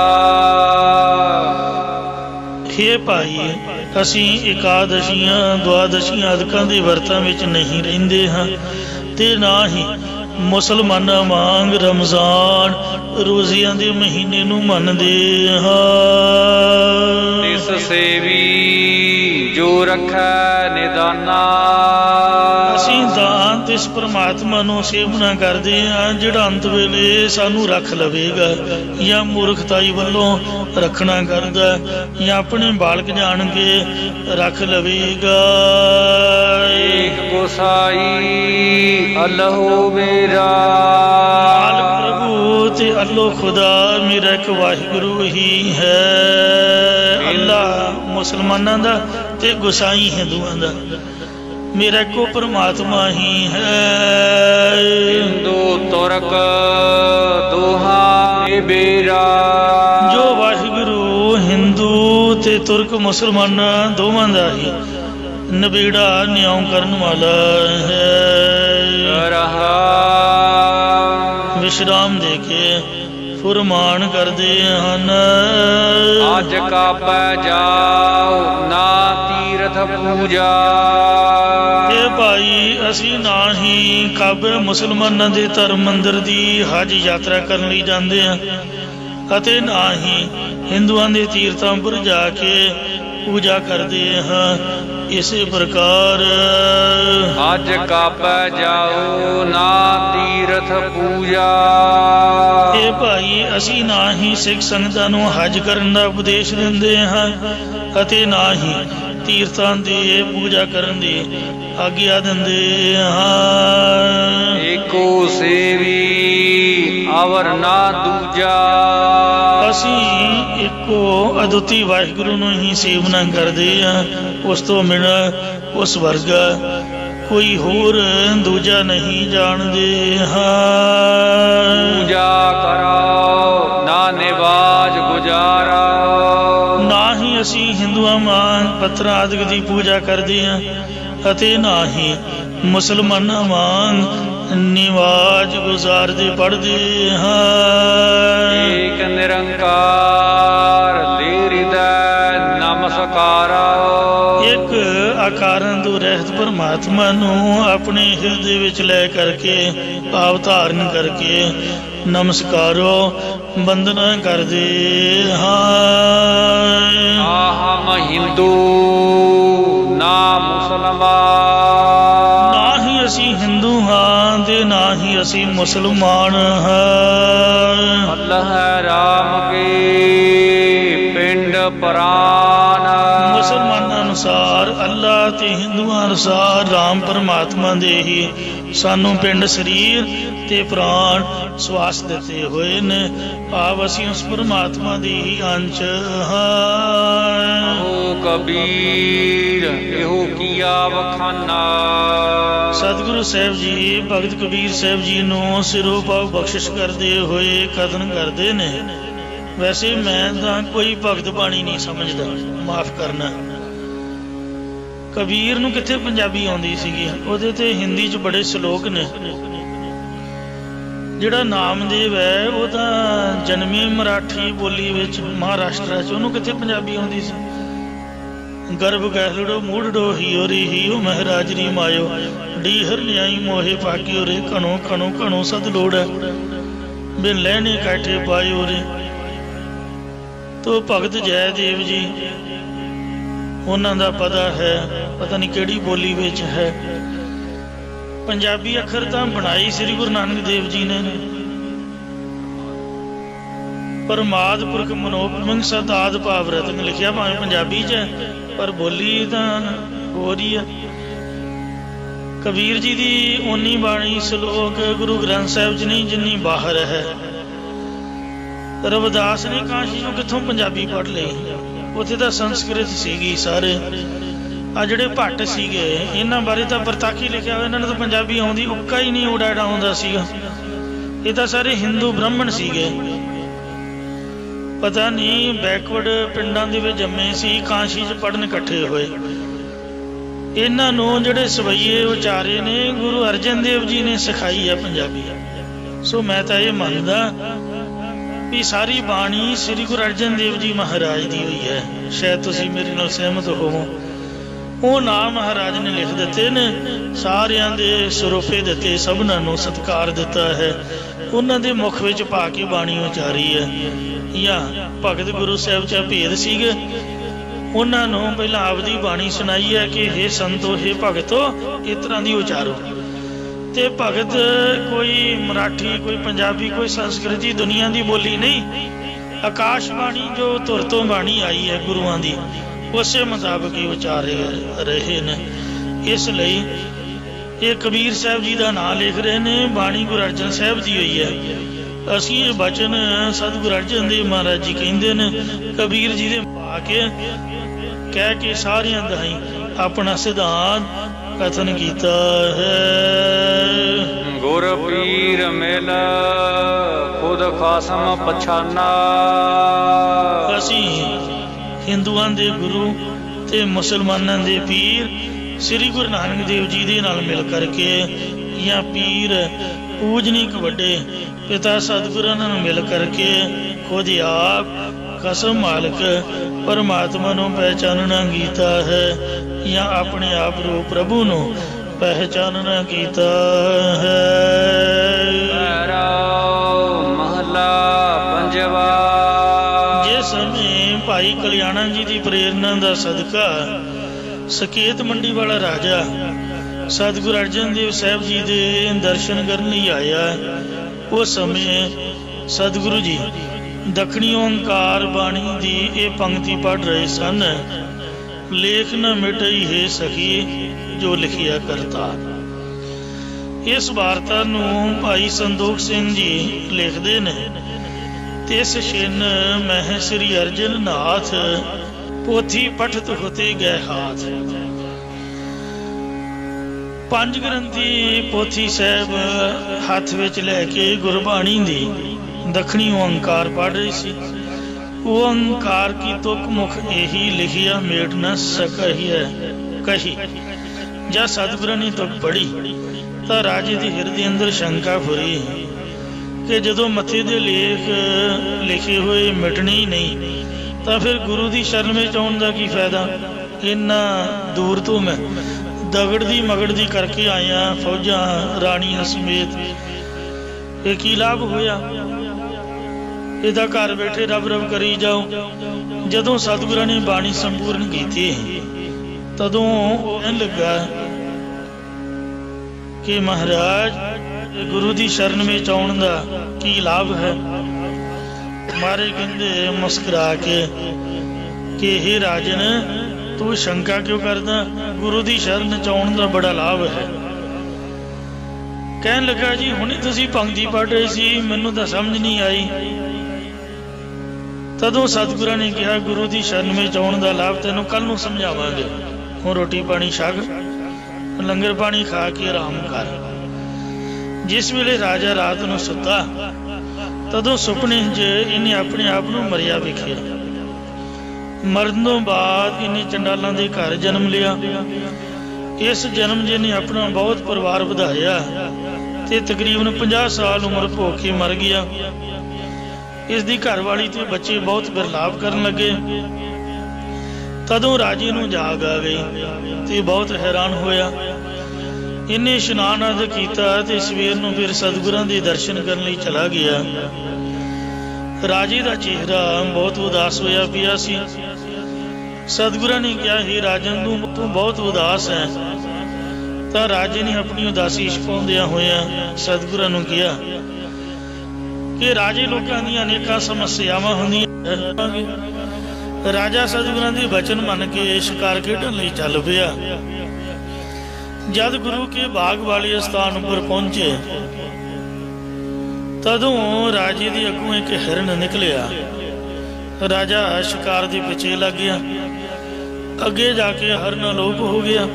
ਹੇ ਭਾਈ, ਅਸੀਂ ਇਕਾਦਸ਼ੀਆਂ ਦੁਆਦਸ਼ੀਆਂ ਆਦਿਕਾਂ ਦੇ ਵਰਤਾਂ ਵਿੱਚ ਨਹੀਂ ਰਹਿੰਦੇ ਹਾਂ ਤੇ ਨਾ ਹੀ ਮੁਸਲਮਾਨਾਂ ਵਾਂਗ ਰਮਜ਼ਾਨ ਰੋਜ਼ਿਆਂ ਦੇ ਮਹੀਨੇ ਨੂੰ ਮੰਨਦੇ ਹਾਂ। ਤਿਸ ਸੇਵੀ ਜੋ ਰੱਖੈ ਨਿਦਾਨਾ। ਅਸੀਂ ਦਾਨ ਤਿਸ ਪਰਮਾਤਮਾ ਨੂੰ ਸੇਵਨਾ ਕਰਦੇ ਹਾਂ ਜਿਹੜਾ ਅੰਤ ਵੇਲੇ ਸਾਨੂੰ ਰੱਖ ਲਵੇਗਾ, ਜਾਂ ਮੂਰਖਤਾਈ ਵੱਲੋਂ ਰੱਖਣਾ ਕਰਦਾ, ਜਾਂ ਆਪਣੇ ਬਾਲਕ ਜਾਣ ਕੇ ਰੱਖ ਲਵੇਗਾ। ਏਕ ਗੋਸਾਈ ਅਲਹੁ ਮੇਰਾ। ਮਾਲਕ ਪ੍ਰਭੂ ते अल्लो खुदा मेरा एक वाहिगुरु ही है। अल्लाह मुसलमाना दा ते गुसाई हिंदुआं दा, मेरा एको परमात्मा ही है। हिंदू तुर्क दोहा बेरा, जो वाहिगुरु हिंदू ते तुर्क मुसलमान दोवां दा ही नबेड़ा न्याय करन वाला है। विश्राम देके फुरमान करते हैं, अज कापै जाओ ना तीरथ पूजा। ये भाई असी ना ही काबे मुसलमाना दे धर्म मंदिर दी हज यात्रा करन लई जांदे हैं, अते ना ही हिंदुआं दे तीर्थां पर जाके पूजा करते हैं। इसी प्रकार अज कापै जाओ ना तीरथ पूजा। ये भाई असी ना ही सिख संगतां नूं हज करन दा उपदेश दिंदे हां, अते ना ही तीर्थां दी पूजा करन दी आग्या दिंदे हां। एको सेवी अवर ना दूजा, असी एको अदुੱਤੀ वाहिगुरु नूं ही सेवना करदे हां, उस तो बिना उस वर्गा कोई होर दूजा नहीं जानदे हां। पूजा करो ना निवाज गुजारा, ना ही असी हिंदुआं वांग पत्थरां आदि दी पूजा करदे हां, अते ना ही मुसलमानां वांग निवाज गुजारदे पढ़दे हां। एक निरंकार तेरी दै नमस्कारा, एक आकारां तो रहत परमात्मा नूं अपने हिरदे विच लै करके भाव धारण करके नमस्कारो वंदना करदे हां। हम हिंदू ना मुसलमान, ना ही असी हिंदू हाँ ते ना ही असी मुसलमान हाँ। अल्लाह राम के पिंड प्राण, मुसलमाना अनुसार अल्लाह ते हिंदुआं अनुसार राम परमात्मा दे ही सानू पिंड शरीर ते प्राण श्वास दिते हुए ने, भाव असी उस परमात्मा दी ही अंश हाँ। कबीर एहो किया वखाना, सतगुरु साहब जी भगत कबीर साहब जी नू सिरों पाव बख्शिश करते हुए कथन करते ने। वैसे मैं तो कोई भगत बाणी नहीं समझदा, माफ करना। कबीर नू किथे पंजाबी आउंदी सीगी, ओहदे ते हिंदी च बड़े श्लोक ने। जिहड़ा नामदेव है वो तो जन्मे मराठी बोली विच महाराष्ट्र च, ओनू किथे पंजाबी आउंदी सी। गर्भ गहलड़ो मूढ़ो हियो रे हियो महराजरी मायो, डी हर न्याई मोहे पाकियो रे, कणो कणो कणो सद लोड़ बिन लहने काठे पायो रे। तो भगत जयदेव जी उन्हां दा पता है, पता नहीं केड़ी बोली विच है। पंजाबी अखर तां बनाई श्री गुरु नानक देव जी ने, परमाद पुरख मनोपमंग सत आद भाव रतन लिखिया भावें पंजाबी च है, पर बोली तां हो रही है। कबीर जी दी उन्नी बाणी श्लोक गुरु ग्रंथ साहिब च नहीं जिन्नी बाहर है। रविदास ने काशी चों कित्थों पंजाबी पढ़ लई, उत्थे तां संस्कृत सीगी सारे। आ जिहड़े भट्ट सीगे इन्हां बारे तां परताखी लिखिया होया, इन्हां नूं तां पंजाबी आउंदी उक्का ही नहीं उड़ा आउंदा सीगा। ये तां सारे हिंदू ब्राह्मण सीगे, पता नहीं बैकवर्ड पिंडां दे विच जम्मे सी, काशी च पढ़न इकट्ठे होए। इन्हां नूं जिहड़े सवैये उचारे ने गुरु अर्जन देव जी ने सिखाई है पंजाबी। सो मैं तां ये मनदा भी सारी बाणी श्री गुरु अर्जन देव जी महाराज दी हुई है। शायद तुसीं मेरे नाल सहमत होवो। वो नाम महाराज ने लिख दिते ने, सारियां दे सरोफे दिते, सबनां नूं सत्कार दिता है, उन्हां दे मुख विच पा के बाणी उचारी है। या भगत गुरु साहब च भेद सीगे, उन्हां नूं पहलां आपदी बाणी सुनाई है कि हे संतो हे भगतो इस तरह दी उचारो। ते भगत कोई मराठी कोई पंजाबी कोई संस्कृति दुनिया की बोली नहीं, आकाशबाणी जो तुर तो बाणी आई है गुरुआं दी उस मुताबिक ही उचारे रहे ने। इसलिए ये कबीर साहब जी का नाम लिख रहे ने, बाणी गुरु अर्जन साहब दी हुई है। ਅਸੀਂ ਇਹ ਬਚਨ ਸਤਿਗੁਰੂ ਅਰਜਨ ਦੇਵ ਮਹਾਰਾਜ ਜੀ ਕਹਿੰਦੇ ਨੇ ਕਬੀਰ ਜੀ ਦੇ ਪਾ ਕੇ ਕਹਿ ਕੇ ਸਾਰਿਆਂ ਦਾਈ ਆਪਣਾ ਸਿਧਾਂਤ ਕਥਨ ਕੀਤਾ ਹੈ। ਗੁਰ ਪੀਰ ਮਿਲ ਖੁਦ ਖਾਸਮ ਪਛਾਨਾ। ਅਸੀਂ ਹਿੰਦੂਆਂ ਦੇ ਗੁਰੂ ਤੇ ਮੁਸਲਮਾਨਾਂ ਦੇ ਪੀਰ ਸ੍ਰੀ ਗੁਰੂ ਨਾਨਕ ਦੇਵ ਜੀ ਦੇ ਨਾਲ ਮਿਲ ਕਰਕੇ ਜਾਂ ਪੀਰ ਪੂਜਨੀਕ ਵੱਡੇ ਪਿਤਾ ਸਤਿਗੁਰਾਂ ਨਾਲ ਮਿਲ ਕਰਕੇ ਖੁਦ ਆਪ ਕਸਮ ਮਾਲਕ ਪਰਮਾਤਮਾ ਨੂੰ ਪਹਿਚਾਨਣਾ ਕੀਤਾ ਹੈ ਜਾਂ ਆਪਣੇ ਆਪ ਰੂਪ ਪ੍ਰਭੂ ਨੂੰ ਪਹਿਚਾਨਣਾ ਕੀਤਾ ਹੈ। ਮਹਲਾ ਪੰਜਵਾ। ਜਿਸ ਸਮੇਂ ਭਾਈ ਕਲਿਆਣਾ ਜੀ ਦੀ ਪ੍ਰੇਰਨਾ ਦਾ ਸਦਕਾ ਸਕੇਤ ਮੰਡੀ ਵਾਲਾ ਰਾਜਾ ਸਤਿਗੁਰੂ ਅਰਜਨ ਦੇਵ ਸਾਹਿਬ ਜੀ ਦੇ ਦਰਸ਼ਨ ਕਰਨ ਲਈ ਆਇਆ, ਉਸ ਸਮੇਂ ਸਤਿਗੁਰੂ ਜੀ ਦੱਖਣੀ ਓਂਕਾਰ ਬਾਣੀ ਦੀ ਇਹ ਪੰਕਤੀ ਪੜ੍ਹ ਰਹੇ ਸਨ। ਲੇਖ ਨ ਮਿਟਈ ਹੈ ਸਖੀ ਜੋ ਲਿਖਿਆ ਕਰਤਾ। ਇਸ ਵਾਰਤਾ ਨੂੰ ਭਾਈ ਸੰਦੋਖ ਸਿੰਘ ਜੀ ਲਿਖਦੇ ਨੇ। ਤਿਸ ਛਿਨ ਮਹਿ ਸ੍ਰੀ ਅਰਜਨ ਨਾਥ ਪੋਥੀ ਪਠਤ ਹੋਤੇ ਗਏ ਹਾਥ। ਪੰਜ ਗ੍ਰੰਥੀ ਪੋਥੀ ਸਾਹਿਬ ਹੱਥ ਵਿੱਚ ਲੈ ਕੇ ਗੁਰਬਾਣੀ ਦੀ ਦੱਖਣੀ ਓਂਕਾਰ ਪੜ੍ਹ ਰਹੀ ਸੀ। ਓਂਕਾਰ ਕੀ ਤੁਕ ਮੁਖ ਇਹੀ ਲਿਖਿਆ ਮੇਟ ਨ ਸਕਹੀ ਹੈ ਕਹੀ। ਜਦ ਸਤਿਗੁਰਾਂ ਨੇ ਤੁਕ ਪੜ੍ਹੀ ਤਾਂ ਰਾਜੇ ਦੀ ਹਿਰਦੇ ਅੰਦਰ ਸ਼ੰਕਾ ਫੁਰੀ ਕਿ ਜਦੋਂ ਮੱਥੇ ਦੇ ਲੇਖ ਲਿਖੇ ਹੋਏ ਮਿਟਣੇ ਹੀ ਨਹੀਂ ਤਾਂ ਫਿਰ ਗੁਰੂ ਦੀ ਸ਼ਰਨ ਵਿੱਚ ਆਉਣ ਦਾ ਕੀ ਫਾਇਦਾ। ਇੰਨਾ ਦੂਰ ਤੋਂ ਮੈਂ ਦਗੜ ਦੀ ਮਗੜ ਦੀ ਕਰਕੇ ਆਇਆ ਫੌਜਾਂ ਰਾਣੀਆਂ ਸਮੇਤ, ਇਹ ਕੀ ਲਾਭ ਹੋਇਆ। ਇਹਦਾ ਘਰ ਬੈਠੇ ਰੱਬ ਰੱਬ ਕਰੀ ਜਾਓ। ਜਦੋਂ ਸਤਿਗੁਰਾਂ ਨੇ ਬਾਣੀ ਸੰਪੂਰਨ ਕੀਤੀ ਤਦੋਂ ਕਹਿਣ ਲੱਗਾ ਕਿ ਮਹਾਰਾਜ ਗੁਰੂ ਦੀ ਸ਼ਰਨ ਵਿੱਚ ਆਉਣ ਦਾ ਕੀ ਲਾਭ ਹੈ। ਮਾਰੇ ਕਹਿੰਦੇ ਮੁਸਕਰਾ ਕੇ ਕਿ ਇਹ ਰਾਜਨ ਤੂੰ ਸ਼ੰਕਾ ਕਿਉਂ ਕਰਦਾ, ਗੁਰੂ ਦੀ ਸ਼ਰਨ ਚ ਆਉਣ ਦਾ ਬੜਾ ਲਾਭ ਹੈ। ਕਹਿਣ ਲੱਗਾ ਜੀ ਹੁਣੇ ਤੁਸੀਂ ਪੰਕਤੀ ਪੜ੍ਹ ਰਹੇ ਸੀ, ਮੈਨੂੰ ਤਾਂ ਸਮਝ ਨਹੀਂ ਆਈ। ਤਦੋਂ ਸਤਿਗੁਰਾਂ ਨੇ ਕਿਹਾ ਗੁਰੂ ਦੀ ਸ਼ਰਨ ਵਿੱਚ ਆਉਣ ਦਾ ਲਾਭ ਤੈਨੂੰ ਕੱਲ ਨੂੰ ਸਮਝਾਵਾਂਗੇ। ਹੁਣ ਰੋਟੀ ਪਾਣੀ ਛਕ, ਲੰਗਰ ਪਾਣੀ ਖਾ ਕੇ ਆਰਾਮ ਕਰ। ਜਿਸ ਵੇਲੇ ਰਾਜਾ ਰਾਤ ਨੂੰ ਸੁੱਤਾ ਤਦੋਂ ਸੁਪਨੇ 'ਚ ਇਹਨੇ ਆਪਣੇ ਆਪ ਨੂੰ ਮਰਿਆ ਵੇਖਿਆ। ਮਰਨ ਤੋਂ ਬਾਅਦ ਇਹਨੇ ਚੰਡਾਲਾਂ ਦੇ ਘਰ ਜਨਮ ਲਿਆ। ਇਸ ਜਨਮ 'ਚ ਇਹਨੇ ਆਪਣਾ ਬਹੁਤ ਪਰਿਵਾਰ ਵਧਾਇਆ ਤੇ ਤਕਰੀਬਨ 50 ਸਾਲ ਉਮਰ ਭੋਗ ਕੇ ਮਰ ਗਿਆ। ਇਸ ਦੀ ਘਰਵਾਲੀ ਤੇ ਬੱਚੇ ਬਹੁਤ ਬਿਰਲਾਪ ਕਰਨ ਲੱਗੇ। ਤਦੋਂ ਰਾਜੇ ਨੂੰ ਜਾਗ ਆ ਗਈ ਤੇ ਬਹੁਤ ਹੈਰਾਨ ਹੋਇਆ। ਇਹਨੇ ਇਸ਼ਨਾਨ ਆਦਿ ਕੀਤਾ ਤੇ ਸਵੇਰ ਨੂੰ ਫਿਰ ਸਤਿਗੁਰਾਂ ਦੇ ਦਰਸ਼ਨ ਕਰਨ ਲਈ ਚਲਾ ਗਿਆ। ਰਾਜੇ ਦਾ ਚਿਹਰਾ ਬਹੁਤ ਉਦਾਸ ਹੋਇਆ ਪਿਆ ਸੀ। ਸਤਿਗੁਰਾਂ ਨੇ ਕਿਹਾ हे ਰਾਜਨ ਤੂੰ ਬਹੁਤ ਉਦਾਸ ਹੈ। ਤਾਂ ਰਾਜੇ ਨੇ ਆਪਣੀ ਉਦਾਸੀ ਛੁਪਾਉਂਦਿਆਂ ਹੋਇਆਂ ਸਤਿਗੁਰਾਂ ਨੂੰ ਕਿਹਾ ਕਿ ਰਾਜੇ ਲੋਕਾਂ ਦੀਆਂ ਅਨੇਕਾਂ ਸਮੱਸਿਆਵਾਂ ਹੁੰਦੀਆਂ। ਰਾਜਾ ਸਤਿਗੁਰਾਂ ਦੇ ਬਚਨ ਮੰਨ ਕੇ ਸ਼ਿਕਾਰ ਖੇਡਣ ਲਈ ਚੱਲ ਪਿਆ। ਜਦ ਗੁਰੂ ਕੇ ਬਾਗ ਵਾਲੇ ਸਥਾਨ ਉੱਪਰ ਪਹੁੰਚੇ ਤਦੋਂ ਰਾਜੇ ਦੇ ਅੱਗੋਂ ਇੱਕ ਹਿਰਨ ਨਿਕਲਿਆ। ਰਾਜਾ ਸ਼ਿਕਾਰ ਦੇ ਪਿੱਛੇ ਲੱਗ ਗਿਆ। ਅੱਗੇ ਜਾ ਕੇ ਹਿਰਨ ਅਲੋਪ ਹੋ ਗਿਆ।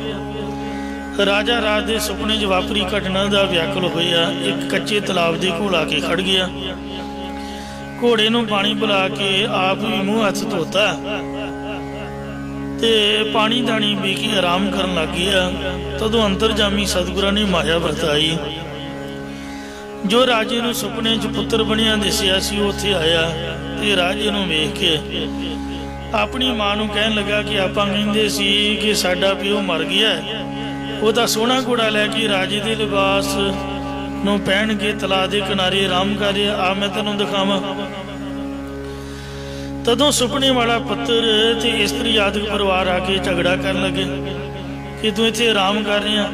ਰਾਜਾ ਰਾਤ ਦੇ ਸੁਪਨੇ 'ਚ ਵਾਪਰੀ ਘਟਨਾ ਦਾ ਵਿਆਕੁਲ ਹੋਇਆ। ਇੱਕ ਕੱਚੇ ਤਲਾਬ ਦੇ ਕੋਲ ਆ ਕੇ ਖੜ ਗਿਆ। ਘੋੜੇ ਨੂੰ ਪਾਣੀ ਪਿਲਾ ਕੇ ਆਪ ਵੀ ਮੂੰਹ ਹੱਥ ਧੋਤਾ ਤੇ ਪਾਣੀ ਦਾਣੀ ਪੀ ਕੇ ਆਰਾਮ ਕਰਨ ਲੱਗ ਗਿਆ। ਤਦੋਂ ਅੰਤਰਜਾਮੀ ਸਤਿਗੁਰਾਂ ਨੇ ਮਾਇਆ ਵਰਤਾਈ। ਜੋ ਰਾਜੇ ਨੂੰ ਸੁਪਨੇ 'ਚ ਪੁੱਤਰ ਬਣਿਆ ਦਿਸਿਆ ਸੀ ਉੱਥੇ ਆਇਆ ਤੇ ਰਾਜੇ ਨੂੰ ਵੇਖ ਕੇ ਆਪਣੀ ਮਾਂ ਨੂੰ ਕਹਿਣ ਲੱਗਾ ਕਿ ਆਪਾਂ ਕਹਿੰਦੇ ਸੀ ਕਿ ਸਾਡਾ ਪਿਓ ਮਰ ਗਿਆ, ਉਹਦਾ ਸੋਹਣਾ ਘੋੜਾ ਲੈ ਕੇ ਰਾਜੇ ਦੇ ਲਿਬਾਸ ਨੂੰ ਪਹਿਨ ਕੇ ਤਲਾਬ ਦੇ ਕਿਨਾਰੇ ਆਰਾਮ ਕਰ ਰਿਹਾ, ਆ ਮੈਂ ਤੈਨੂੰ ਦਿਖਾਵਾਂ। ਤਦੋਂ ਸੁਪਨੇ ਵਾਲਾ ਪੁੱਤਰ ਤੇ ਇਸਤਰੀ ਆਦਿਕ ਪਰਿਵਾਰ ਆ ਕੇ ਝਗੜਾ ਕਰਨ ਲੱਗੇ ਕਿ ਤੂੰ ਇੱਥੇ ਆਰਾਮ ਕਰ ਰਿਹਾ,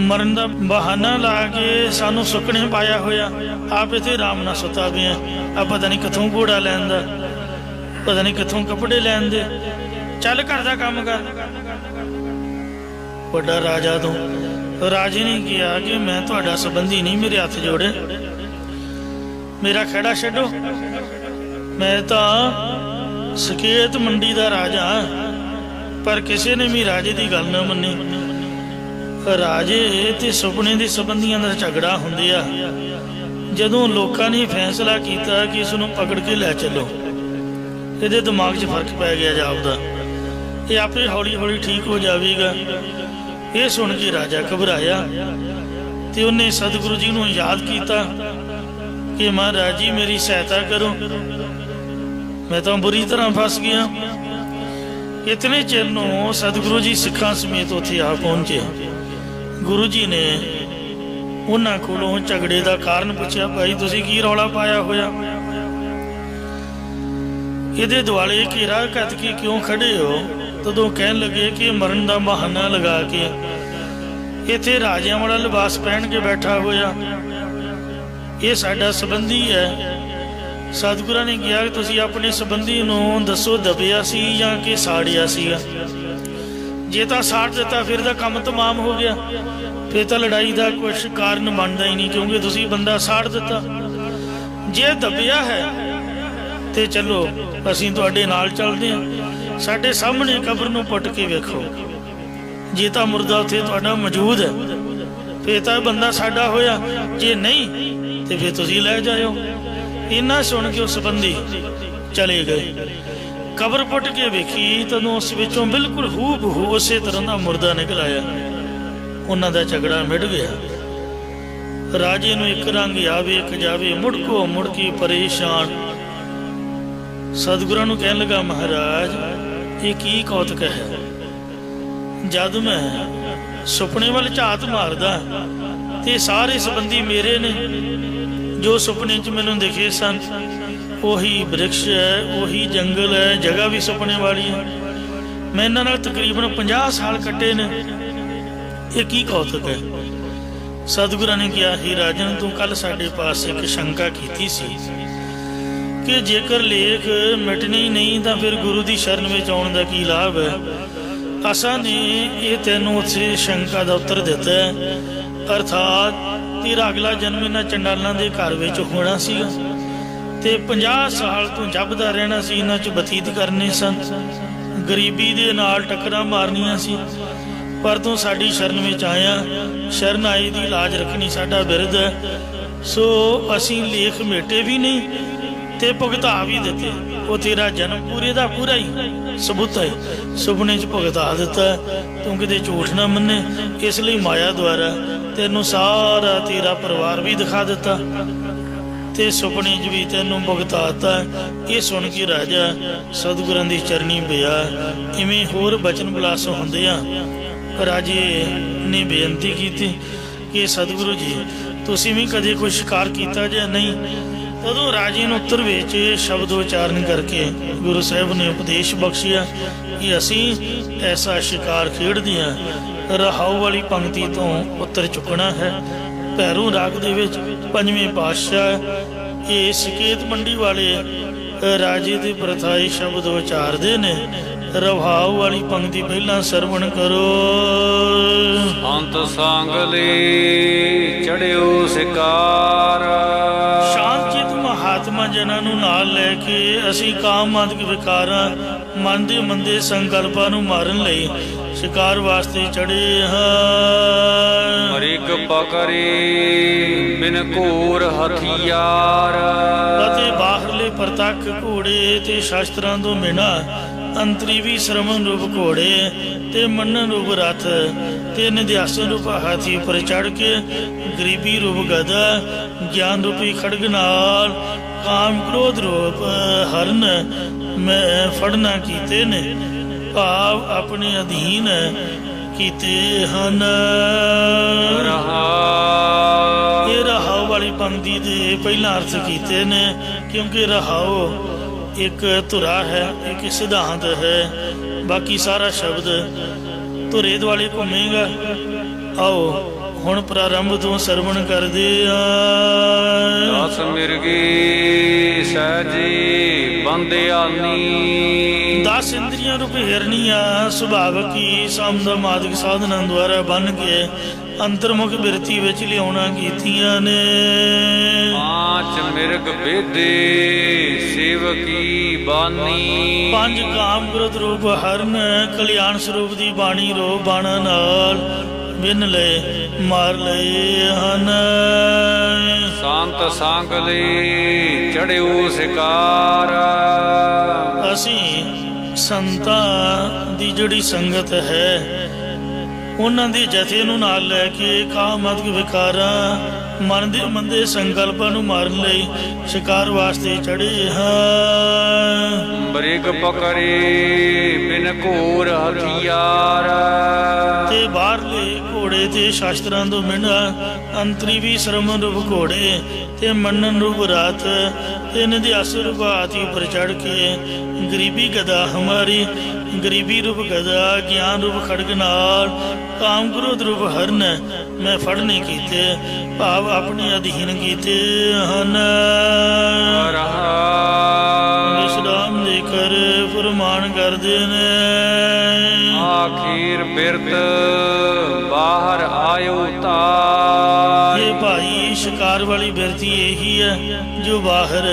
ਮਰਨ ਦਾ ਬਹਾਨਾ ਲਾ ਕੇ ਸਾਨੂੰ ਸੁਪਨੇ ਪਾਇਆ ਹੋਇਆ, ਆਪ ਇੱਥੇ ਆਰਾਮ ਨਾਲ ਸੁੱਤਾ ਪਿਆ। ਆ ਪਤਾ ਨਹੀਂ ਕਿੱਥੋਂ ਘੋੜਾ ਲੈਣ ਦਾ, ਪਤਾ ਨਹੀਂ ਕਿੱਥੋਂ ਕੱਪੜੇ ਲੈਣ ਦੇ, ਚੱਲ ਘਰ ਦਾ ਕੰਮ ਕਰ। ਵੱਡਾ ਰਾਜਾ ਤੋਂ ਰਾਜੇ ਨੇ ਕਿਹਾ ਕਿ ਮੈਂ ਤੁਹਾਡਾ ਸੰਬੰਧੀ ਨਹੀਂ, ਮੇਰੇ ਹੱਥ ਜੋੜੇ। मेरा खैड़ा छड्डो, मैं तो सकेत मंडी का राजा। पर किसी ने भी राजे की गल न मनी। राजे ते सुपने के संबंधियों का झगड़ा होंदे आ। जदों लोगों ने फैसला किया कि इसनूं पकड़ के लै चलो, ये दिमाग 'च फर्क पै गया जापदा, ये आपे हौली हौली ठीक हो जाएगा। ये सुन के राजा घबराया तो उन्हें सतगुरु जी नूं याद किया कि महाराज जी मेरी सहायता करो, मैं तो बुरी तरह फस गया। इतने चिर नूं सतगुरु जी सिखां समेत उत्थे आ पहुंचे। गुरु जी ने उन्हां कोलों झगड़े का कारण पूछा, भाई तुसीं की रौला पाया होया, इहदे दुआले घेरा कत के क्यों खड़े हो? तदों कहन लगे कि मरण का बहाना लगा के इत्थे राजियां वाला लिबास पहन के बैठा होया, ये साडा संबंधी है। सतगुਰਾਂ ने कहा कि तुसीं अपने संबंधी नूं दसो दबिया सी जां कि साड़िया सीगा। जे तां साड़ दिता फिर तां काम तमाम हो गया, फिर तां लड़ाई का कुछ कारण बनता ही नहीं, क्योंकि तुसीं बंदा साड़ दिता। जे दबिया है तो चलो असीं तुहाडे नाल चलदे हां, साडे सामने कबर नूं पुट के वेखो, जे तां मुर्दा उत्थे तुहाडा मौजूद है फिर तां बंदा साडा होया, जे नहीं तो फिर तुसीं लै जाओ। इन्ना सुन के उस संबंधी चले गए। कबर पुट के वेखी तदों उस विचों बिल्कुल हू बहू उसे तरह का मुर्दा निकल आया। उन्हां दा झगड़ा मिट गया। राजे नूं एक रंग आवे एक जावे, मुड़को मुड़की परेशान। सतगुਰਾਂ नूं कहन लगा, महाराज ये की कौतक है? जद मैं सुपने वाल झात मारदा ते सारे संबंधी मेरे ने, जो सुपने च मैनूं दिखे सन उही वृक्ष है, उही जंगल है, जगह भी सुपने वाली है। मैं इन्हां नाल तकरीबन 50 साल कट्टे ने, ये की कौतक है? सतगुਰਾਂ ने कहा, ही राजन तू कल साडे पास एक शंका कीती सी कि जेकर लेख मिटने ही नहीं तो फिर गुरु की शरण में आने का की लाभ है। असा ने ये तैनूं उत्थे शंका का उत्तर दिता है, अर्थात तेरा अगला जन्म इन्हां चंडालां दे घर विच होना सीगा ते 50 साल तू जपदा रहना सी, इन्हां च बतीत करने सन, गरीबी दे नाल टक्करां मारनियां सी। पर तू साडी शरण में आया, शरण आई दी लाज रखनी साडा बिरद है। सो असीं लेख मेटे भी नहीं ते भुगता भी दिते। वो तेरा जन्म पूरे का पूरा ही सबूत है, सुपने च भुगता दिता, तू किते झूठ ना मन्ने, इसलिए माया द्वारा तेनों सारा तेरा परिवार भी दिखा दिता ते सुपने च भी तेनों भुगताता। ये सुन के राजा सतगुਰਾਂ की चरनी पिया। इवें होर बचन बलास होंदे आ। राजे ने बेनती की कि सतगुरु जी तुसीं भी कदे कोई शिकार किया या नहीं? तदों राजे ने उत्तर विच शब्दोच्चारण करके गुरु साहब ने उपदेश बख्शिया कि असीं ऐसा शिकार खेडदे हां। रहाऊ वाली पंक्ति तो उत्तर चुकना है। भैरू राग दे विच पंजवें पातशाह ये सकेत मंडी वाले राजे दे प्रथाई शब्द उचारदे ने। रहाऊ वाली पंक्ति पहला सरवण करो। अंत सांगले चढ़ियो शिकार, शांतचित महात्मा जनां नूं नाल लैके असीं काम आदਿਕ विकारां मन दे मंदे संकल्पां नूं मारन लई शिकार वास्ते चढ़े हां। मरिक पकड़े बिन घोर हथियार, ਅਤੇ ਬਾਹਰਲੇ ਪ੍ਰਤੱਖ ਘੋੜੇ ਤੇ ਸ਼ਸਤਰਾਂ ਤੋਂ ਬਿਨਾਂ ਅੰਤਰੀ ਵੀ ਸ਼ਰਮਨ ਰੂਪ ਘੋੜੇ ਤੇ ਮੰਨਣ ਰੂਪ ਰਥ ਤੇ ਨਿਧਿਆਸਨ ਰੂਪ ਹਾਥੀ ਉੱਪਰ ਚੜ੍ਹ ਕੇ ਗਰੀਬੀ ਰੂਪ ਗਦਾ ਗਿਆਨ ਰੂਪੀ ਖੜਗ ਨਾਲ ਕਾਮ ਕ੍ਰੋਧ ਰੂਪ ਹਰਨ ਮੈਂ ਫੜਨਾ ਕੀਤੇ ਨੇ, ਭਾਵ ਆਪਣੇ ਅਧੀਨ ਕੀਤੇ ਹਨ। ਇਹ ਰਹਾਉ ਵਾਲੀ ਪੰਕਤੀ ਦੇ ਪਹਿਲਾਂ ਅਰਥ ਕੀਤੇ ਨੇ, ਕਿਉਂਕਿ ਰਹਾਉ एक धुरा है, एक सिद्धांत है, बाकी सारा शब्द धुरे दुआले घूमेगा। आओ ਹੁਣ ਪ੍ਰਾਰੰਭ ਤੋਂ ਸਰਵਣ ਕਰਦੇ ਆ। ਦਸ ਮਿਰਗੀ ਸਹਿਜੀ ਬੰਦਿਆਨੀ 10 ਇੰਦਰੀਆਂ ਰੂਪ ਹਿਰਨੀਆਂ ਸੁਭਾਵਕ ਹੀ ਸਮਦਮਾਦਿਕ ਸਾਧਨਾਂ ਦੁਆਰਾ ਬੰਨ ਕੇ ਅੰਤਰਮੁਖ ਬਿਰਤੀ ਵਿੱਚ ਲਿਆਉਣਾ ਕੀਤੀਆਂ ਨੇ। 5 ਮਿਰਗ ਬੇਦੇ ਸੇਵਕੀ ਬਾਨੀ 5 ਕਾਮ ਕ੍ਰੋਧ ਰੂਪ ਹਰਨ ਕਲਿਆਣ ਸਰੂਪ ਦੀ ਬਾਣੀ ਰੋ ਬਾਣਾ ਨਾਲ ਬਿਨ ਲਏ ਮਾਰ ਲਏ ਹਨ। ਸੰਤ ਸੰਗ ਲਈ ਚੜਿਓ ਸਿਕਾਰ ਅਸੀਂ ਸੰਤਾਂ ਦੀ ਜਿਹੜੀ ਸੰਗਤ ਹੈ ਉਹਨਾਂ ਦੇ ਜਥੇ ਨੂੰ ਨਾਲ ਲੈ ਕੇ ਕਾਮਾਦਿਕ ਵਿਕਾਰਾਂ ਮਨ ਦੇ ਮੰਦੇ ਸੰਕਲਪਾਂ ਨੂੰ ਮਾਰਨ ਲਈ ਸ਼ਿਕਾਰ ਵਾਸਤੇ ਚੜੇ ਹਾਂ। ਬ੍ਰਿਗ ਪਕੜੇ ਬਿਨ ਘੋਰ ਹਥਿਆਰ ਤੇ ਬਾਹਰਲੇ ਘੋੜੇ ਤੇ ਸ਼ਾਸਤਰਾਂ ਤੋਂ ਬਿਨਾਂ ਅੰਤਰੀ ਵੀ ਸ਼ਰਮਨ ਰੂਪ ਘੋੜੇ ਤੇ ਮੰਨਨ ਰੂਪ ਰਾਤ ਤੇ ਨਿਧਿਆਸ ਰੂਪ ਹਾਥੀ ਉੱਪਰ ਚੜ੍ਹ ਕੇ ਗਰੀਬੀ ਗਦਾ ਹਮਾਰੀ ਗਰੀਬੀ ਰੂਪ ਗਦਾ ਗਿਆਨ ਰੂਪ ਖੜਗ ਨਾਲ ਕਾਮ ਕ੍ਰੋਧ ਰੂਪ ਹਰਨ ਮੈਂ ਫੜਨੇ ਕੀਤੇ ਭਾਵ ਆਪਣੇ ਅਧੀਨ ਕੀਤੇ ਹਨ। ਵਿਸ਼ਰਾਮ ਦੇ ਕਰ ਫਰਮਾਨ ਕਰਦੇ ਨੇ। ਆਖੀਰ ਬਿਰਤ ਬਾਹਰ ਆਇਓ ਤਾਰ ਇਹ ਭਾਈ ਸ਼ਿਕਾਰ ਵਾਲੀ ਬਿਰਤੀ ਇਹੀ ਹੈ ਜੋ ਬਾਹਰ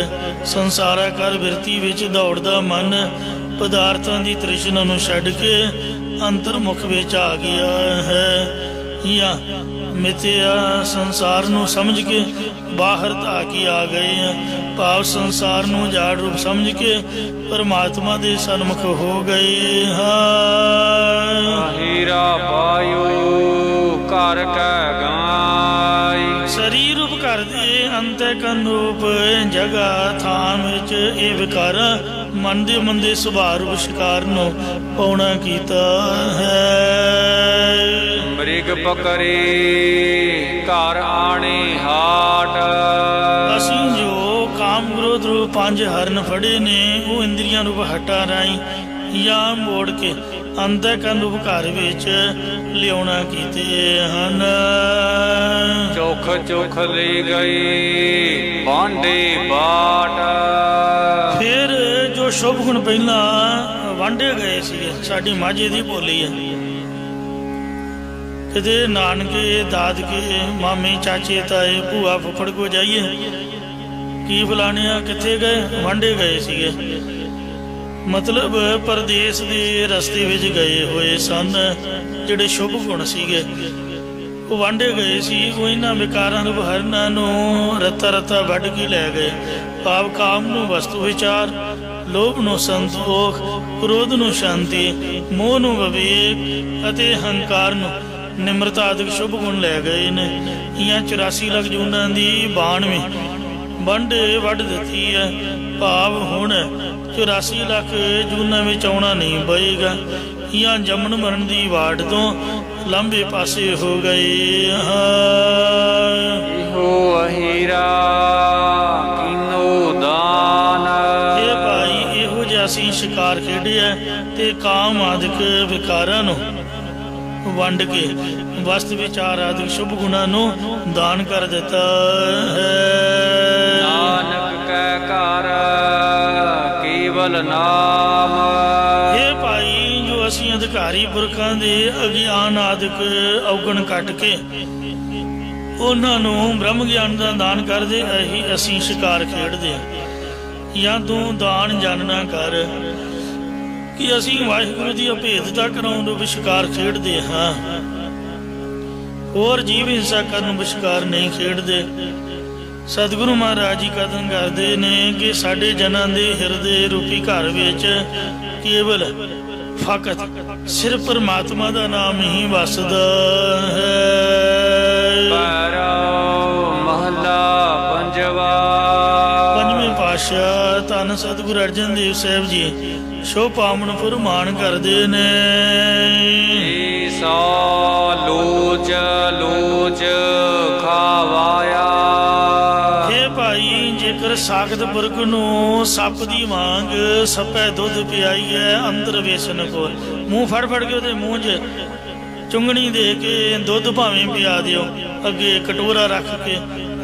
ਸੰਸਾਰਾਕਾਰ ਬਿਰਤੀ ਵਿੱਚ ਦੌੜਦਾ ਮਨ ਪਦਾਰਥਾਂ ਦੀ ਤ੍ਰਿਸ਼ਨਾ ਨੂੰ ਛੱਡ ਕੇ ਅੰਤਰਮੁਖ ਵਿੱਚ ਆ ਗਿਆ ਹੈ ਜਾਂ ਮਿਥਿਆ ਸੰਸਾਰ ਨੂੰ ਸਮਝ ਕੇ ਬਾਹਰ ਧਾ ਕੇ ਆ ਗਏ ਆ ਭਾਵ ਸੰਸਾਰ ਨੂੰ ਜਾੜ ਰੂਪ ਸਮਝ ਕੇ ਪਰਮਾਤਮਾ ਦੇ ਸਨਮੁਖ ਹੋ ਗਏ ਹਾਂ। ਹੀਰਾ ਪਾਇਓ ਘਰ ਕੈ ਗਾਈ ਸਰੀਰ ਰੂਪ ਘਰ ਦੇ ਅੰਤਕਰਨ ਰੂਪ ਜਗ੍ਹਾ ਥਾਂ ਵਿੱਚ ਇਹ ਵਿਕਾਰਾਂ ਮਨ ਦੇ ਮੰਦੇ ਸੁਭਾਅ ਰੂਪ ਸ਼ਿਕਾਰ ਨੂੰ ਪਾਉਣਾ ਕੀਤਾ ਹੈ। ਮ੍ਰਿਗ ਪਕੜੇ ਘਰ ਆਣੇ ਹਾਟ ਅਸੀਂ ਜੋ ਕਾਮ ਕ੍ਰੋਧ ਰੂਪ 5 ਹਰਨ ਫੜੇ ਨੇ ਉਹ ਇੰਦਰੀਆਂ ਰੂਪ ਹੱਟਾਂ ਰਾਹੀਂ ਜਾਂ ਮੋੜ ਕੇ ਅੰਤਕਰਨ ਰੂਪ ਘਰ ਵਿੱਚ ਲਿਆਉਣਾ ਕੀਤੇ ਹਨ। ਚੋਖ ਚੋਖ ਲੈ ਗਏ ਬਾਂਡੇ ਬਾਟ ਫਿਰ ਜੋ ਸ਼ੁਭ ਗੁਣ ਪਹਿਲਾਂ ਵਾਂਡੇ ਗਏ ਸੀਗੇ ਸਾਡੀ ਮਾਝੇ ਦੀ ਬੋਲੀ ਹੈ ਕਿਤੇ ਨਾਨਕੇ ਦਾਦਕੇ ਮਾਮੇ ਚਾਚੇ ਤਾਏ ਭੂਆ ਫੁੱਫੜ ਕੋ ਜਾਈਏ ਕੀ ਫਲਾਣਿਆ ਕਿੱਥੇ ਗਏ ਵਾਂਡੇ ਗਏ ਸੀਗੇ ਮਤਲਬ ਪਰਦੇਸ ਦੇ ਰਸਤੇ ਵਿੱਚ ਗਏ ਹੋਏ ਸਨ ਜਿਹੜੇ ਸ਼ੁਭ ਗੁਣ ਸੀਗੇ ਉਹ ਵਾਂਡੇ ਗਏ ਸੀ ਉਹ ਇਹਨਾਂ ਵਿਕਾਰਾਂ ਨੂੰ ਹਰਨਾਂ ਨੂੰ ਰੱਤਾ ਰੱਤਾ ਵੱਢ ਕੇ ਲੈ ਗਏ ਭਾਵ ਕਾਮ ਨੂੰ ਵਸਤੂ ਵਿਚਾਰ ਲੋਭ ਨੂੰ ਸੰਤੋਖ ਕ੍ਰੋਧ ਨੂੰ ਸ਼ਾਂਤੀ ਮੋਹ ਨੂੰ ਵਿਵੇਕ ਅਤੇ ਹੰਕਾਰ ਨੂੰ ਨਿਮਰਤਾ ਆਦਿਕ ਸ਼ੁਭ ਗੁਣ ਲੈ ਗਏ ਨੇ। ਇਹਾਂ 84 ਲੱਖ ਜੂਨਾਂ ਦੀ 92 ਵੰਡੇ ਵੱਢ ਦਿੱਤੀ ਹੈ ਭਾਵ ਹੁਣ 84 ਲੱਖ ਜੂਨਾਂ ਵਿੱਚ ਆਉਣਾ ਨਹੀਂ ਪਏਗਾ। ਇਹਾਂ ਜੰਮਣ ਮਰਨ ਦੀ ਵਾਟ ਤੋਂ ਲੰਬੇ ਪਾਸੇ ਹੋ ਗਏ ਹਾਂ। ਇਹੋ ਅਹੀਰਾ ਕੀਨੋ ਦਾਨ ਇਹ ਭਾਈ ਇਹੋ ਜਿਹਾ ਅਸੀਂ ਸ਼ਿਕਾਰ ਖੇਡਿਆ ਤੇ ਕਾਮ ਆਦਿਕ ਵਿਕਾਰਾਂ ਨੂੰ ਵੰਡ ਕੇ ਵਸਤ ਵਿਚਾਰ ਆਦਿਕ ਸ਼ੁਭ ਗੁਣਾਂ ਨੂੰ ਦਾਨ ਕਰ ਦਿੱਤਾ ਹੈ। ਨਾਨਕ ਕੈ ਘਰ ਕੇਵਲ ਨਾਮ ਇਹ ਭਾਈ ਜੋ ਅਸੀਂ ਅਧਿਕਾਰੀ ਪੁਰਖਾਂ ਦੇ ਅਗਿਆਨ ਆਦਿਕ ਔਗਣ ਕੱਟ ਕੇ ਉਹਨਾਂ ਨੂੰ ਬ੍ਰਹਮ ਗਿਆਨ ਦਾ ਦਾਨ ਕਰਦੇ ਇਹੀ ਅਸੀਂ ਸ਼ਿਕਾਰ ਖੇਡਦੇ ਹਾਂ। ਜਾਂ ਤੂੰ ਦਾਨ ਜਾਣਨਾ ਕਰ ਕਿ ਅਸੀਂ ਵਾਹਿਗੁਰੂ ਦੀ ਅਭੇਦਤਾ ਕਰਾਉਣ ਨੂੰ ਵਿਸ਼ਕਾਰ ਖੇਡਦੇ ਹਾਂ ਹੋਰ ਜੀਵ ਹਿੰਸਾ ਕਰਨ ਵਿਸ਼ਕਾਰ ਨਹੀਂ ਖੇਡਦੇ। ਸਤਿਗੁਰੂ ਮਹਾਰਾਜ ਜੀ ਕਥਨ ਕਰਦੇ ਨੇ ਕਿ ਸਾਡੇ ਜਨਾਂ ਦੇ ਹਿਰਦੇ ਰੂਪੀ ਘਰ ਵਿੱਚ ਕੇਵਲ ਫਕਤ ਸਿਰਫ ਪਰਮਾਤਮਾ ਦਾ ਨਾਮ ਹੀ ਵਸਦਾ ਹੈ। ਮਹਲਾ ਪੰਜਵਾ ਪੰਜਵੇਂ ਪਾਤਸ਼ਾਹ ਧੰਨ ਸਤਿਗੁਰੂ ਅਰਜਨ ਦੇਵ ਸਾਹਿਬ ਜੀ ਸ਼ੋ ਪਾਵਨ ਫਰਮਾਨ ਕਰਦੇ ਨੇ। ਸਾ ਲੋਚ ਲੋਚ ਖਾਵਾਇਆ ਹੇ ਭਾਈ ਜੇਕਰ ਸਾਖਤ ਪੁਰਖ ਨੂੰ ਸੱਪ ਦੀ ਵਾਂਗ ਸੱਪੇ ਦੁੱਧ ਪਿਆਈ ਹੈ ਅੰਦਰ ਵੇਸਨ ਕੋ ਮੂੰਹ ਫੜ ਫੜ ਕੇ ਉਹਦੇ ਮੂੰਹ 'ਚ चुंगनी दे के दुध भावें पिया दिओ, अगे कटोरा रख के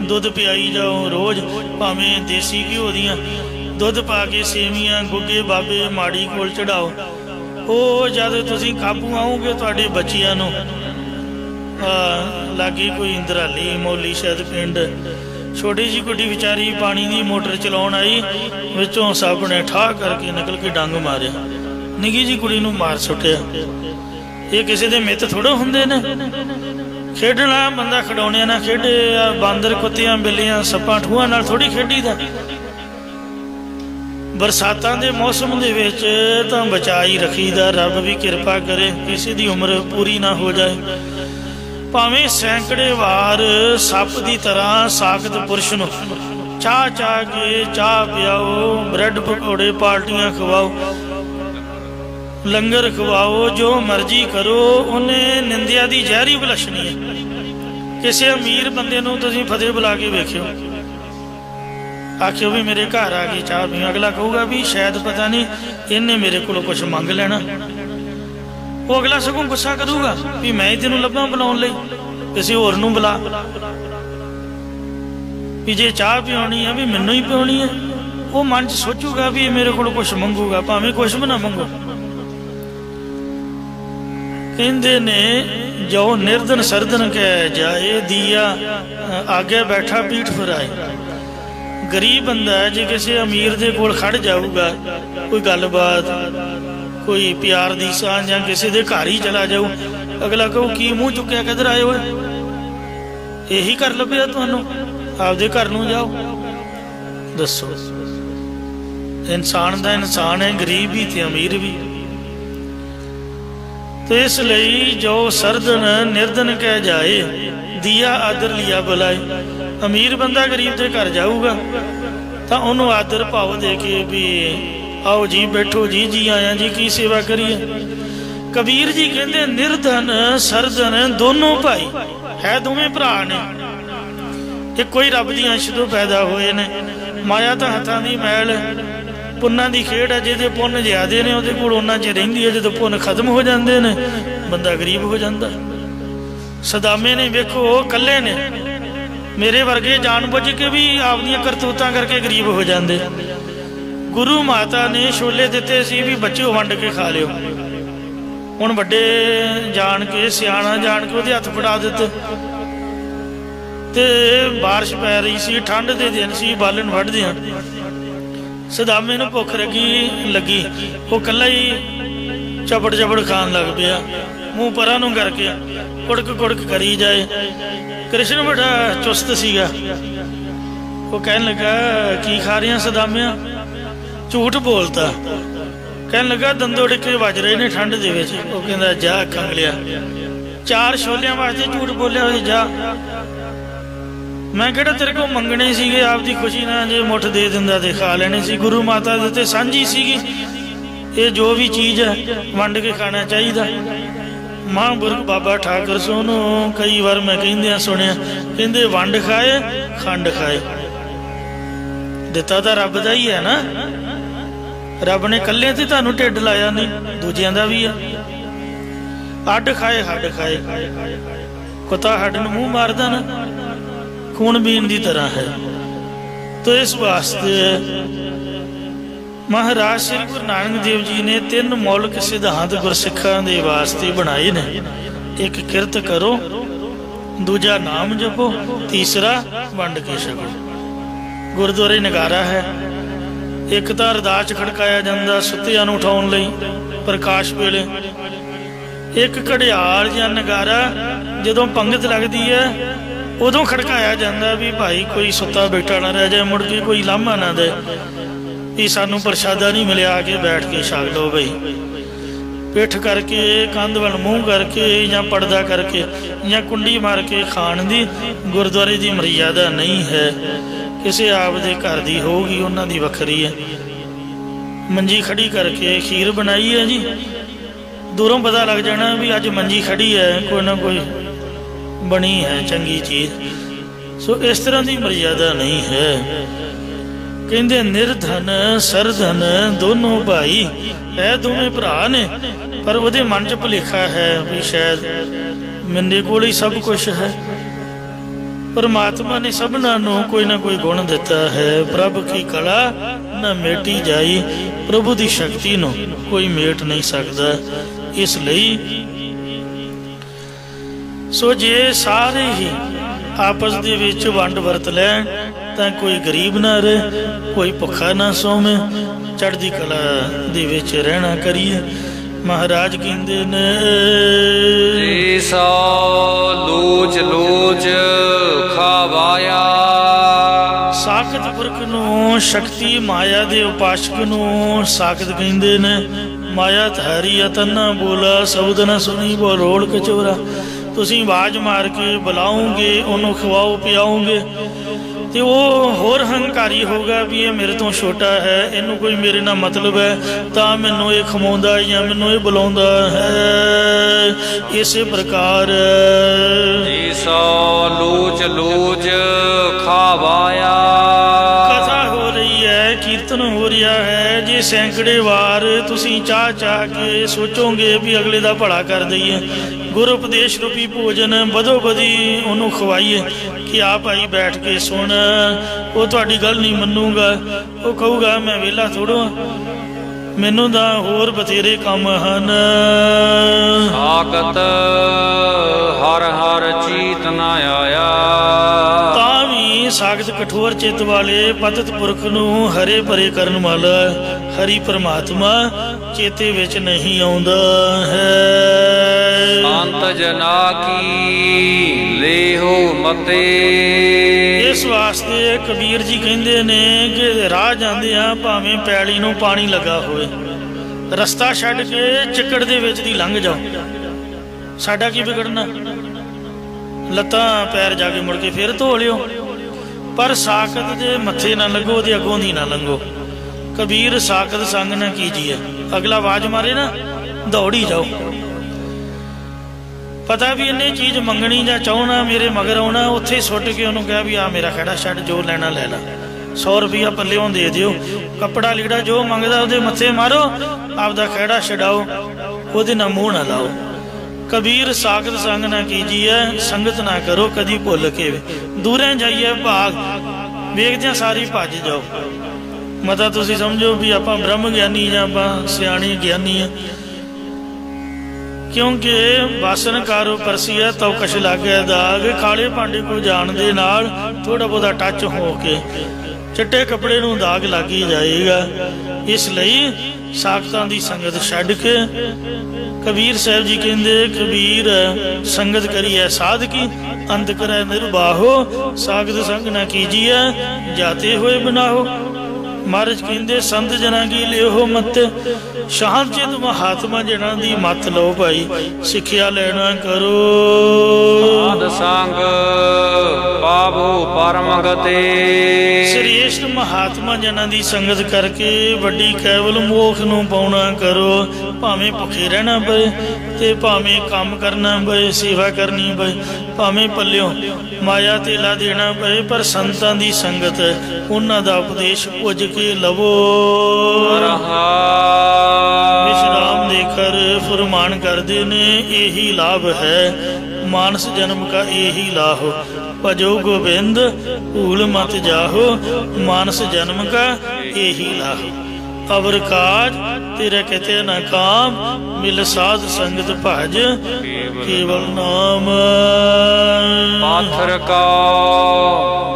दुध पियाई जाओ रोज़, भावें देसी घिओ दियां दुध पा के सेवियां गुग्गे बाबे माड़ी कोल चढ़ाओ। वो जद तुसीं काबू आओगे तुहाडे बच्चियां नूं लागे कोई इंद्राली मौली शायद पिंड छोटी जी गुड्डी बेचारी पानी की मोटर चलाउण आई, विचों सप ने ठा करके निकल के डंग मारिया, निगी जी कुड़ी नूं मार सुटिया। ये किसी दे मित थोड़े हुंदे ने, खेडना बंदा खिडौणियां नाल खेडे, बांदर कुत्तियां बिल्लियां सप्पां ठूहां नाल थोड़ी खेडीदा। बरसातां दे मौसम दे विच तां बचा ही रखीदा, रब भी किरपा करे किसी दी उम्र पूरी ना हो जाए। भावें सैकड़े वार सप की तरह साकत पुरुष नूं चाह चाह के चाह पियाओ, ब्रैड पकौड़े पार्टियां खवाओ, लंगर खवाओ, जो मर्जी करो, उन्हें निंदिया की जहरी बलशनी है। किसी अमीर बंदे नूं तुसीं फतेह बुला के वेखियो, आखियो भी मेरे घर आ गई चाह पी, अगला कहूगा भी शायद पता नहीं इन्हें मेरे को कुछ मंग लेना। वो अगला सगों गुस्सा करूगा भी मैं ही तेनों लभा बुलाउण लई, किसी होर नूं बुला, भी जे चाह पियाउणी है भी मैनूं ही पियाउणी है। वो मन च सोचूगा भी मेरे को कुछ मंगूगा, भावें कुछ भी ना मंगो। कहंदे ने जो निर्धन सरदन कह जाए, दिया आगे बैठा पीठ फिराए। गरीब बंदा है जे किसी अमीर दे कोल खड़ जाऊगा, कोई गलबात कोई प्यार दी सांझ या किसी दे घर ही चला जाऊ, अगला कहू की मूँह चुक्या किधर आए हो, यही कर लभ्या तुहानूं, आपदे घर नूं जाओ। दसो इंसान दा इंसान है, गरीब भी ते अमीर भी। तो इसलिए जो सरदन निर्धन कह जाए, दिया आदर लिया बुलाए। अमीर बंदा गरीब के घर जाऊगा तो उन्होंने आदर भाव दे के भी आओ जी बैठो जी, जी आया जी, की सेवा करिए। कबीर जी कहते निर्धन सरदन दोनों भाई है, दोवें भरा ने, एक कोई रब दी अंश तो पैदा होए ने। माया तो हथां दी मैल, पुन्ना दी खेड है, जिहदे पुन्न ज्यादे ने उहदे कोल उन्ना च रहिंदी है, जदों पुन्न खत्म हो जाते हैं बंदा गरीब हो जाता। सदामे ने वेखो कल्ले ने, मेरे वर्गे जानबुझ के भी आपनियां करतूतां करके गरीब हो जाते। गुरु माता ने छोले दिते सी भी बच्चों वंड के खा लियो, हुण वड्डे जान के सियाणा जान के उहदे हत्थ फड़ा दिते। ते बारिश पै रही सी, ठंड दे दिन सी, बालन वढ़दियां सदामे नूं भुख लगी, वो कल्ला ही चपड़ चपड़ खान लग पिया, मूँह परां नूं करके कुड़क कुड़क करी जाए। कृष्ण बड़ा चुस्त सीगा, वो कहने लगा की खा रही सदामिया, झूठ बोलता। कहने लगा दंदो डिके वज रहे ने ठंड दे विच। वो कहंदा जा कंगलिया, 4 छोलियां वास्ते झूठ बोलिया होए जा, मैं कहड़ा तेरे को मंगने सीगे, आपकी खुशी ना जे मुठ दे दिंदा ते खा लेने सी। गुरु माता दे ते सांझी सीगी, ये जो भी चीज़ है वंड के खाना चाहिए। महापुरख बाबा ठाकर सोनू कई बार मैं कहंदियां सुनिया, कहंदे वंड खाए खंड खाए, दिता तो रब दा ही है ना। रब ने कल्ले ते तुहानू ढिड लाया नहीं, दूजियां दा भी है। अड खाए हड खाए, कुत्ता हड नूं मूँह मारदा ना, खून बीन की तरह है। तो इस वास्ते महाराज श्री गुरु नानक देव जी ने 3 मौलिक सिद्धांत गुरसिखां दे वास्ते बनाए ने। एक किरत करो, दूजा नाम जपो, तीसरा वंड के छको। गुरुद्वारे नगारा है, एक तो अरदास खड़काया जाता सुत्तियां नूं उठाउण लई प्रकाश वेले, एक घड़ियाल या नगारा जदों पंगत लगती है उदों खड़काया जाता भी भाई कोई सुत्ता बैठा ना रह जाए, मुड़ के कोई लामा ना दे भी सानू प्रसादा नहीं मिले, आके बैठ के छक लो भाई। पिठ करके कंध वाल मूँह करके या पर्दा करके या कुंडी मार के खाण दी गुरुद्वारे की मर्यादा नहीं है। किसी आपदे घर दी होगी उन्हां दी वखरी है। मंजी खड़ी करके खीर बनाई है जी, दूरों पता लग जाना भी अज मंजी खड़ी है, कोई ना कोई बनी है चंगी चीज। सो इस तरह की मर्यादा नहीं है। कहते निर्धन सरधन दोनों भाई है, दोवें भरा ने, पर ਉਹਦੇ मन च भुलेखा है भी शायद मेरे कोल ही सब कुछ है। परमात्मा ने सबना नूं कोई ना कोई गुण दिता है। प्रभ की कला न मेटी जाई, प्रभु की शक्ति नूं कोई मेट नहीं सकता। इसलिए सो जे सारे ही आपस दे विच वंड वरत लैण तां कोई गरीब ना रहे, कोई भुखा ना सोवे, चढ़दी कला दे विच रहना करिए। महाराज कहंदे ने सो लूच लूच खावाया। साकत पुरख नूं शक्ति माया दे उपासक नूं साकत कहंदे ने। माया धारी अतना बोला शब्द ना सुनी बोल रोड़ कचोरा। तुसीं आवाज़ मार के बुलाओगे, उन्होंने खवाओ पियाओगे तो वो होर हंकारी होगा भी ये मेरे तो छोटा है, इनू कोई मेरे ना मतलब है तो मैनू ये खवाउंदा या मैनू ये बुलाउंदा है। इस प्रकार सो लूच लूच खावाया। कथा हो रही है, कीर्तन हो रहा है। जे सैकड़े वार तुसीं चाह चाह के सोचोगे भी अगले का भला कर दईए, गुरु उपदेश रूपी भोजन बदो बदी उन्होंने खवाइए कि आप भाई बैठ के सुन, वो तुहाडी गल नहीं मनूगा। वो कहूगा मैं वेला थोड़ो, मैनू तो होर बथेरे काम हन। साकत हर हर चीत ना आया। सागत कठोर चित वाले पतित पुरख नूं हरे भरे करन वाला हरि परमात्मा चेते विच नहीं आउंदा है। अंत जना की लेहो मते। इस वास्ते कबीर जी कहंदे ने कि राह जांदे आ भावें पैली नूं पानी लगा होए, रस्ता छड्ड के चिक्कड़ दे विच दी लंघ जाओ, साडा की बिगड़ना, लत्तां पैर जाके मुड़ के फिर धो लियो, पर साकत दे मथे ना लगो, दे अगों दी ना लंघो। कबीर साकत संग ना कीजिए। अगला आवाज मारे ना दौड़ी जाओ। पता भी इन्हें चीज़ मंगनी या चाहना मेरे मगर आना, उत्थे सुट के उन्होंने कहा भी आ मेरा खड़ा छड़, जो लेना ले ला, 100 रुपया पल्लियों दे दियो, कपड़ा लीड़ा जो मंगदा उहदे मथे मारो, आपदा खड़ा छड़ाओ, उहदे ना मूँह ना लाओ। कबीर साकत संग ना कीजिए, संगत ना करो कदी भुल के। दूरें जाइए भाग, वेखदियां सारी भज जाओ। मता तुसीं समझो भी आपां ब्रह्म ज्ञानी या आपां सियाणे ज्ञानी है, क्योंकि वासन कारो परसिया तो कछ लागे दाग। काले भांडे को जान दे नाल थोड़ा बहुता टच हो के चिट्टे कपड़े नूं दाग लग ही जाएगा। इसलिए साकतां दी संगत छड्ड के कबीर साहब जी कहंदे कबीर संगत करिए साधकी, अंत करे निर्बाहो, सागत संग ना कीजिए, जाते हुए बनाहो। महाराज कहंदे संत जना की लियो मत, शांत चित महात्मा जना दी मत लो भाई, सिक्ख्या लेना करो। साध संग पावो परम गते। श्रेष्ठ महात्मा जना दी संगत करके वड्डी केवल मोख नूं पाउणा करो। भावें भुखे रहना पए ते भावें काम करना पए, सेवा करनी पए, भावें पल्लियों माया तेला देना पए, पर संतां दी संगत उन्हां दा उपदेश पुज के लवो। विश्राम देकर फरमान करदे ने यही लाभ है, मानस जन्म का यही लाहो, भजो गोविंद भूल मत जाहो, मानस जन्म का यही लाहो। अवर काज तेरे कहते न काम, मिल साध संगत भज केवल नाम। पाथर का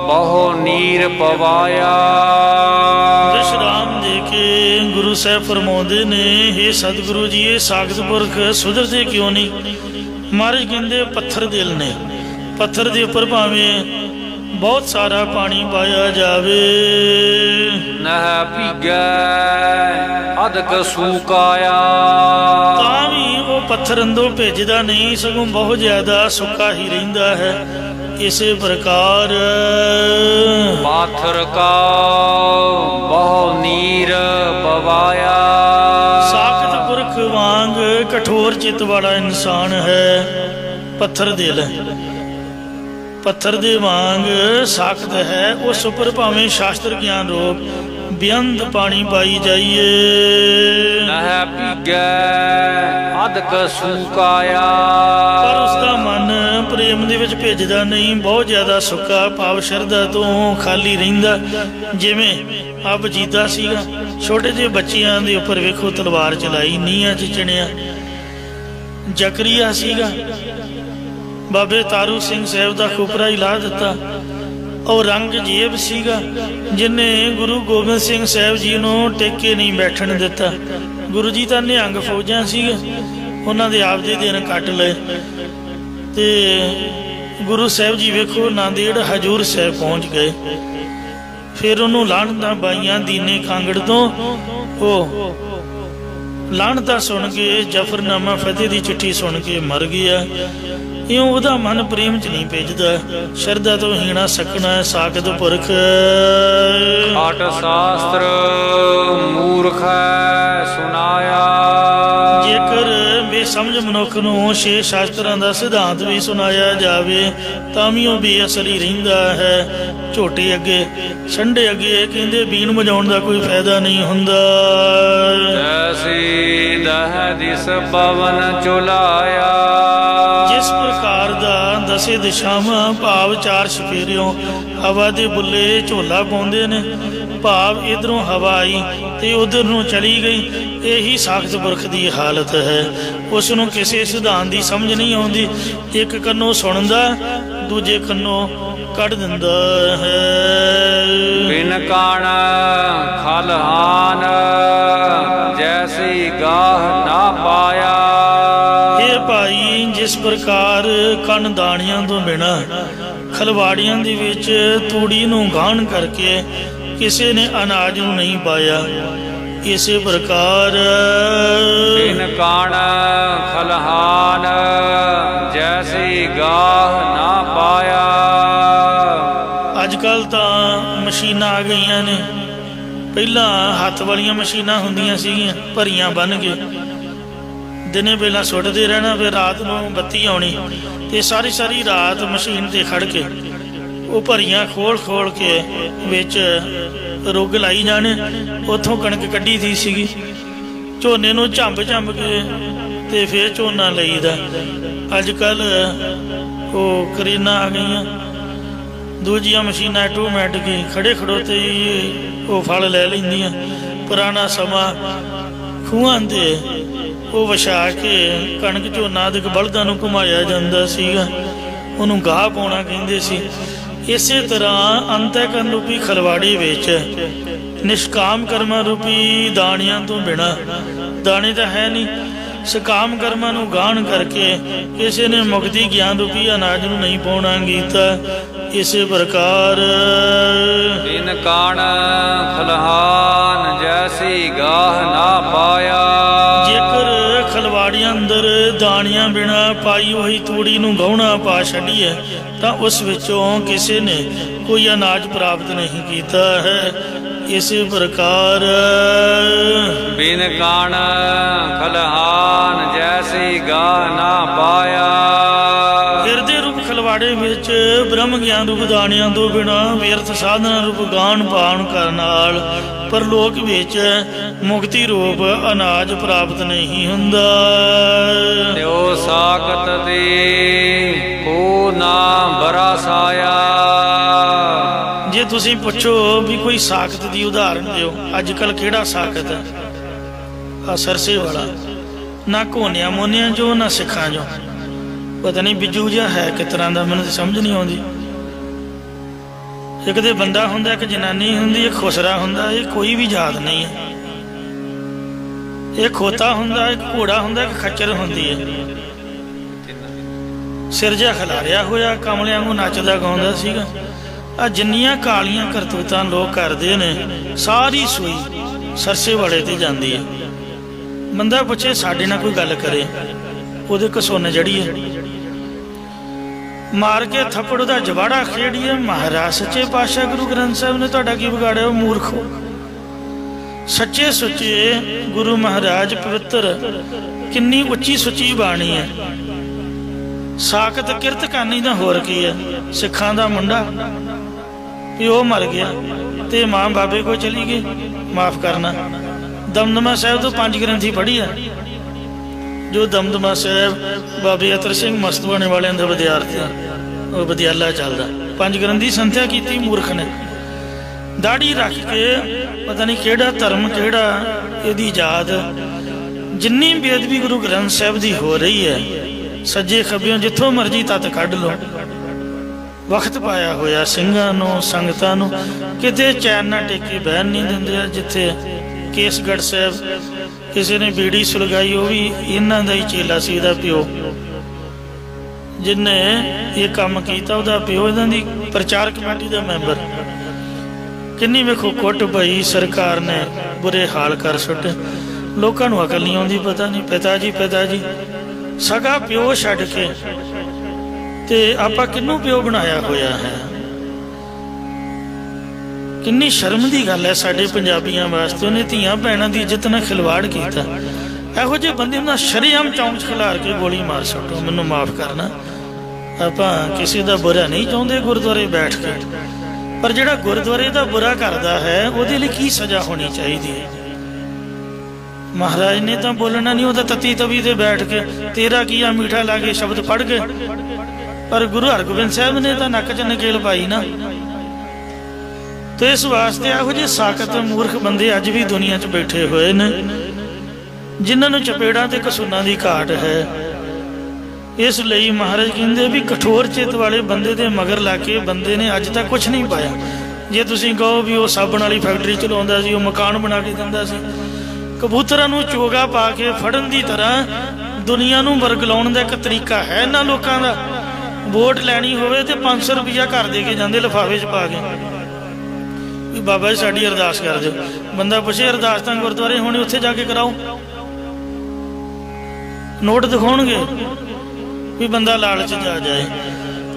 बहु नीर पवाया। विश्राम देके गुरु साहब फरमाउंदे ने, हे सतगुरु जी ये सागत पुरख सुधरते क्यों नहीं? महाराज कहंदे पत्थर दिल ने, पत्थर दे उपर भावें बहुत सारा पानी पाया जावे, नह भीगै अधक सूकाया। तां भी वो पत्थर अंदरों भेजदा नहीं, सगों बहुत ज्यादा सुक्का ही रहिंदा है। इसे प्रकार पाथर का बहु नीर पवाया। साकत पुरख वांग कठोर चित वाला इंसान है, पत्थर दिल है, पत्थर दे वांग साकत है। उस उपर भावें शास्त्र ज्ञान रोग बेअंत पानी पाई जाइए। नह पीगै अधक सूकाया, पर उसका मन प्रेम दे विच भेजदा नहीं, बहुत ज़्यादा सुक्का भाव शरधा तो खाली रहिंदा। जिवें आ बजीदा सीगा, छोटे ਜਿਹੇ ਬੱਚਿਆਂ ਦੇ ਉੱਪਰ ਵੇਖੋ तलवार चलाई, ਨੀਹਾਂ 'ਚ ਚਿਣਿਆ। ਜ਼ਕਰੀਆ ਸੀਗਾ, ਬਾਬੇ ਤਾਰੂ ਸਿੰਘ ਸਾਹਿਬ ਦਾ ਖੋਪਰਾ ਹੀ ਲਾ ਦਿੱਤਾ। औरंगजेब सीगा, जिन्हें गुरु गोबिंद सिंह साहब जी नूं टेके नहीं बैठण दिता। गुरु जी तां निहंग फौजां सीगे, उन्हां दे आपदे दिन कट लए। ते गुरु साहब जी वेखो नांदेड़ हजूर साहब पहुँच गए। फिर उन्होंने लाहनतां पाईयां दीने कांगड़ तो, वो लाहनतां सुन के जफरनामा फतेह दी चिट्ठी सुन के मर गया। इउं उहदा मन प्रेम च नहीं भेजदा, शरधा तो हीणा सकना साकत पुरख। अट शास्त्र मूर्ख सुनाया, जेकर बेसमझ मनुख नूं छे शास्त्रां दा सिद्धांत भी सुनाया जावे तां भी वो बेअसर ही रहिंदा है। झोटे अगे संडे अगे कहंदे बीन वजाउण दा कोई फायदा नहीं हुंदा। जैसी दह दिस पवन चुलाया, जिस प्रकार दा दसे दिशावां भाव चार छफेरियों हवा दे बुले झोला पाउंदे ने, भाव इधरों हवा आई ते उधर नूं चली गई, यही साखत पुरख दी हालत है। उस नूं किसी सिद्धांत दी समझ नहीं आउंदी, एक कन्नों सुणदा दूजे कन्नों कढ़ दिंदा है। बिन काण खलहान जैसी गाह ना पाया, हे भाई जिस प्रकार कण दाणियां तो बिना खलवाड़ियां दे विच तूड़ी नूं गाहण करके किसी ने अनाज नूं नहीं पाया, इसे प्रकार बिन काण खलहान जैसी गाह ना पाया। अजकल तां मशीनां आ गईयां ने, पहला हत्थ वालियां मशीनां हुंदियां सीगियां, भरियां बन के दिने बेला सुटते रहना, फिर रात नूं बत्ती आउणी ते सारी सारी रात मशीन ते खड़ के वो भरियां खोल खोल के विच रुग लाई जाने, उथों कणक कड्ढी दी सीगी, झोने नूं झंब झंब के ते फिर झोना लईदा। अजकल वो करीना आ गईयां, दूजियां मशीनां ऑटोमैटिक खड़े खड़ोते ही वो फल लै लैंदियां। पुराना समा खूहां ते वो विछा के कणक झोना दे बलदां नूं घुमाया जांदा सीगा, उहनूं गाह पाउणा कहिंदे सी। इसे तरह अंतःकरण रूपी खलवाड़े विच निष्काम कर्मां रूपी दाणियां तो बिना, दाणे तां है नहीं, सकाम कर्मां नूं गाहण करके किसी ने मुक्ति ज्ञान रूपी अनाज नूं नहीं पाउणा कीता। इसे प्रकार बिन काण खलहान जैसी गाह ना पाया, जेकर खलवाड़ियां अंदर दाणियां बिना पाई हुई तूड़ी नूं गहुणा पा छड्डीए तां उस विचों किसी ने कोई अनाज प्राप्त नहीं कीता है। इस प्रकार बिन काण खलहान जैसी गाह ना पाया, हिरदे रूप खलवाड़े विच ब्रह्म ज्ञान रूप दाणियां तो बिना व्यर्थ साधना रूप गान पान करन नाल परलोक विच मुक्ति रूप अनाज प्राप्त नहीं हुंदा। त्यो साकत दे को ना बरसाया, जे तुसीं पुछो भी कोई साकत दी उदाहरण दिओ, अजकल किहड़ा साकत है? आ सरसे वाला, ना घोनिया मोनिया जो ना सिखां जो, पता नहीं बिजू जिहा है किस तरह का, मैनूं समझ नहीं आउंदी। एक तो बंदा हुंदा, एक जनानी हुंदी, एक खुसरा हुंदा, ये कोई भी जात नहीं है। एक खोता हुंदा, एक घोड़ा हुंदा, एक खच्चर हुंदी है। सिर जिहा खिलारिया होया कमलियां वांगू नचदा गाउंदा सीगा। आ जिन्नियां कालियां करतूतां लोग करदे ने, सारी सूई सरसे वाले ते जांदी है। बंदा पुछे साडे नाल कोई गल करे, ओहदे घसुन्न जड़ीए, मार के थप्पड़ दा जवाड़ा खेड़िए। महाराज सच्चे पातशाह गुरु ग्रंथ साहब ने तुहाडा की बिगाड़िया? मूर्खो, सच्चे सुच्चे गुरु महाराज पवित्र किन्नी उच्ची सुची बाणी है। साकत किरत करनी दा होर की है? सिखां दा मुंडा प्यो मर गया, तो माँ बाबे को चली गई, माफ़ करना। दमदमा साहब तो 5 ग्रंथी पढ़ी है, जो दमदमा साहब बाबे अतर सिंह मस्तवाने वाले का विद्यार्थी वो विद्यालय चलता, 5 ग्रंथी संथ्या की मूर्ख ने दाढ़ी रख के पता नहीं केड़ा धर्म केड़ा यदी जात, जिन्नी बेअदबी गुरु ग्रंथ साहब की हो रही है, सज्जे खब्बियों जिथों मर्जी तत कढ़ लो, वक्त पाया होया ਸਿੰਘਾਂ ਨੂੰ ਸੰਗਤਾਂ ਨੂੰ, किते चैन ना टेके बहन नहीं देंदे। जिथे केसगढ़ साहब किसी ने बीड़ी सुलगाई, वो भी इन्हों का ही चेला सी, दा प्यो जिन्हें ये काम किया, वह प्यो इन्हों की प्रचार कमेटी का मैंबर। किन्नी वेखो कुट पई, सरकार ने बुरे हाल कर सुटे, लोगों को अकल नहीं आती, पता नहीं पिता जी सगा प्यो छड्ड के ते आपां किन्नू प्यो बनाया होया है। किन्नी शर्म की गल है साडे पंजाबियां वास्ते, उन्हें धीआं भैणां दी इज्जत नाल खिलवाड़ कीता। इहो जिहे बंदे नूं शरेआम चौंक खिलार के गोली मार सुट्टो। मैनूं माफ़ करना, आपां किसी दा बुरा नहीं चाहुंदे गुरुद्वारे बैठ के, पर जिहड़ा गुरुद्वारे दा बुरा करदा है उहदे लई की सज़ा होनी चाहिदी है। महाराज ने तो बोलना नहीं, वह तत्ती तवी ते बैठ के तेरा किया मीठा ला के शब्द पढ़ के, पर गुरु हरगोबिंद साहब ने तो नक च नकेल पाई ना। तो इस वास्ते यहो जे साकत मूर्ख बंदे अज भी दुनिया च बैठे हुए ने, जिन्होंने चपेड़ा ते कसूना की घाट है। इसलिए महाराज कहते भी कठोर चित वाले बंदे दे मगर ला के बंदे ने अज तक कुछ नहीं पाया। जे तुसीं कहो भी वो साबण वाली फैक्ट्री चलाउंदा सी, वो मकान बना के दिंदा सी, कबूतरां नूं चोगा पा के फड़न की तरह दुनिया नूं वरगलाउण दा एक तरीका है इन्हां लोकां दा। वोट लैनी होवे ते 500 रुपया घर दे के जांदे लिफाफे च पा के, भी बाबा जी साडी अरदास कर दिओ। बंदा पुछे अरदास तां गुरुद्वारे होणी, उत्थे जाके कराओ, नोट दिखाउणगे भी बंदा लालच जा जाए।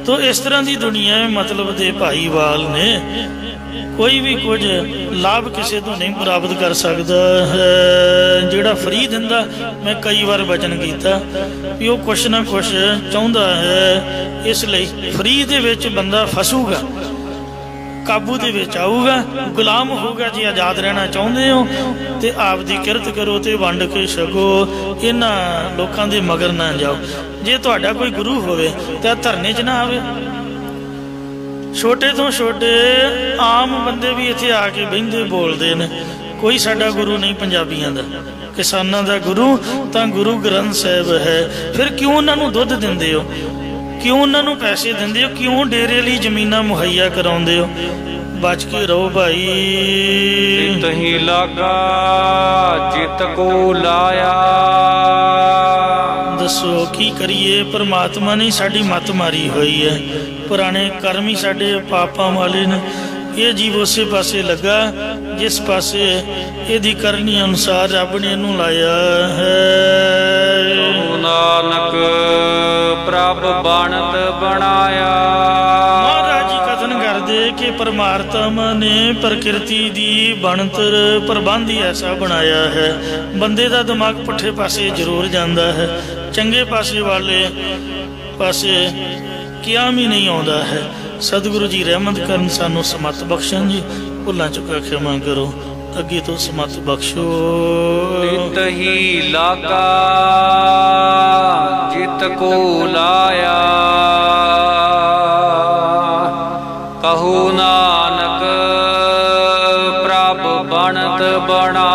तो इस तरह की दुनिया मतलब दे भाईवाल ने, कोई भी कुछ लाभ किसी तो नहीं प्राप्त कर सकता है। जिहड़ा फ्री दिंदा, मैं कई बार वचन किया भी वो कुछ ना कुछ चाहुंदा है, इसलिए फ्री दे विच बंदा फसूगा, काबू दे विच आऊगा, गुलाम होगा। जे आज़ाद रहना चाहुंदे हो तो आप दी किरत करो तो वंड के छको, इन्हां लोकां दे मगर ना जाओ। जे तुहाडा कोई गुरु होवे तो धरने च ना आवे। छोटे तो छोटे आम बंदे भी इत्थे आके बहिंदे बोलते ने, कोई साडा गुरु नहीं पंजाबियां दा, किसानां दा गुरु तां गुरु ग्रंथ साहिब है। फिर क्यों उन्होंने दुध दिंदे हो, क्यों उन्होंने पैसे दिंदे हो, क्यों डेरे लई जमीनां मुहैया कराउंदे हो? बच के रहो भाई। चित ही लागा चित को लाया, दसो की करिए? परमात्मा ने साडी मत मारी हुई है, पुराने कर्म ही साडे पापां वाले ने। ये जीव उस पासे लगा जिस पासे यदि करनी अनुसार रब ने इनू लाया है। नानक प्रभ बनत बनाया, महाराज जी कथन करदे कि परमात्मा ने प्रकृति दी बनतर प्रबंध ही ऐसा बनाया है, बंदे दा दिमाग पुठे पासे जरूर जाता है, चंगे पासे वाले पासे क्या भी नहीं आता है। सतगुरु जी रहमत करन, सानू समत बख्शन जी, भुलां चुका क्षमा करो, अगे तो समत बख्शो। चित ही लागा चित को लाया, कहू नानक प्रभ बनत बनाया।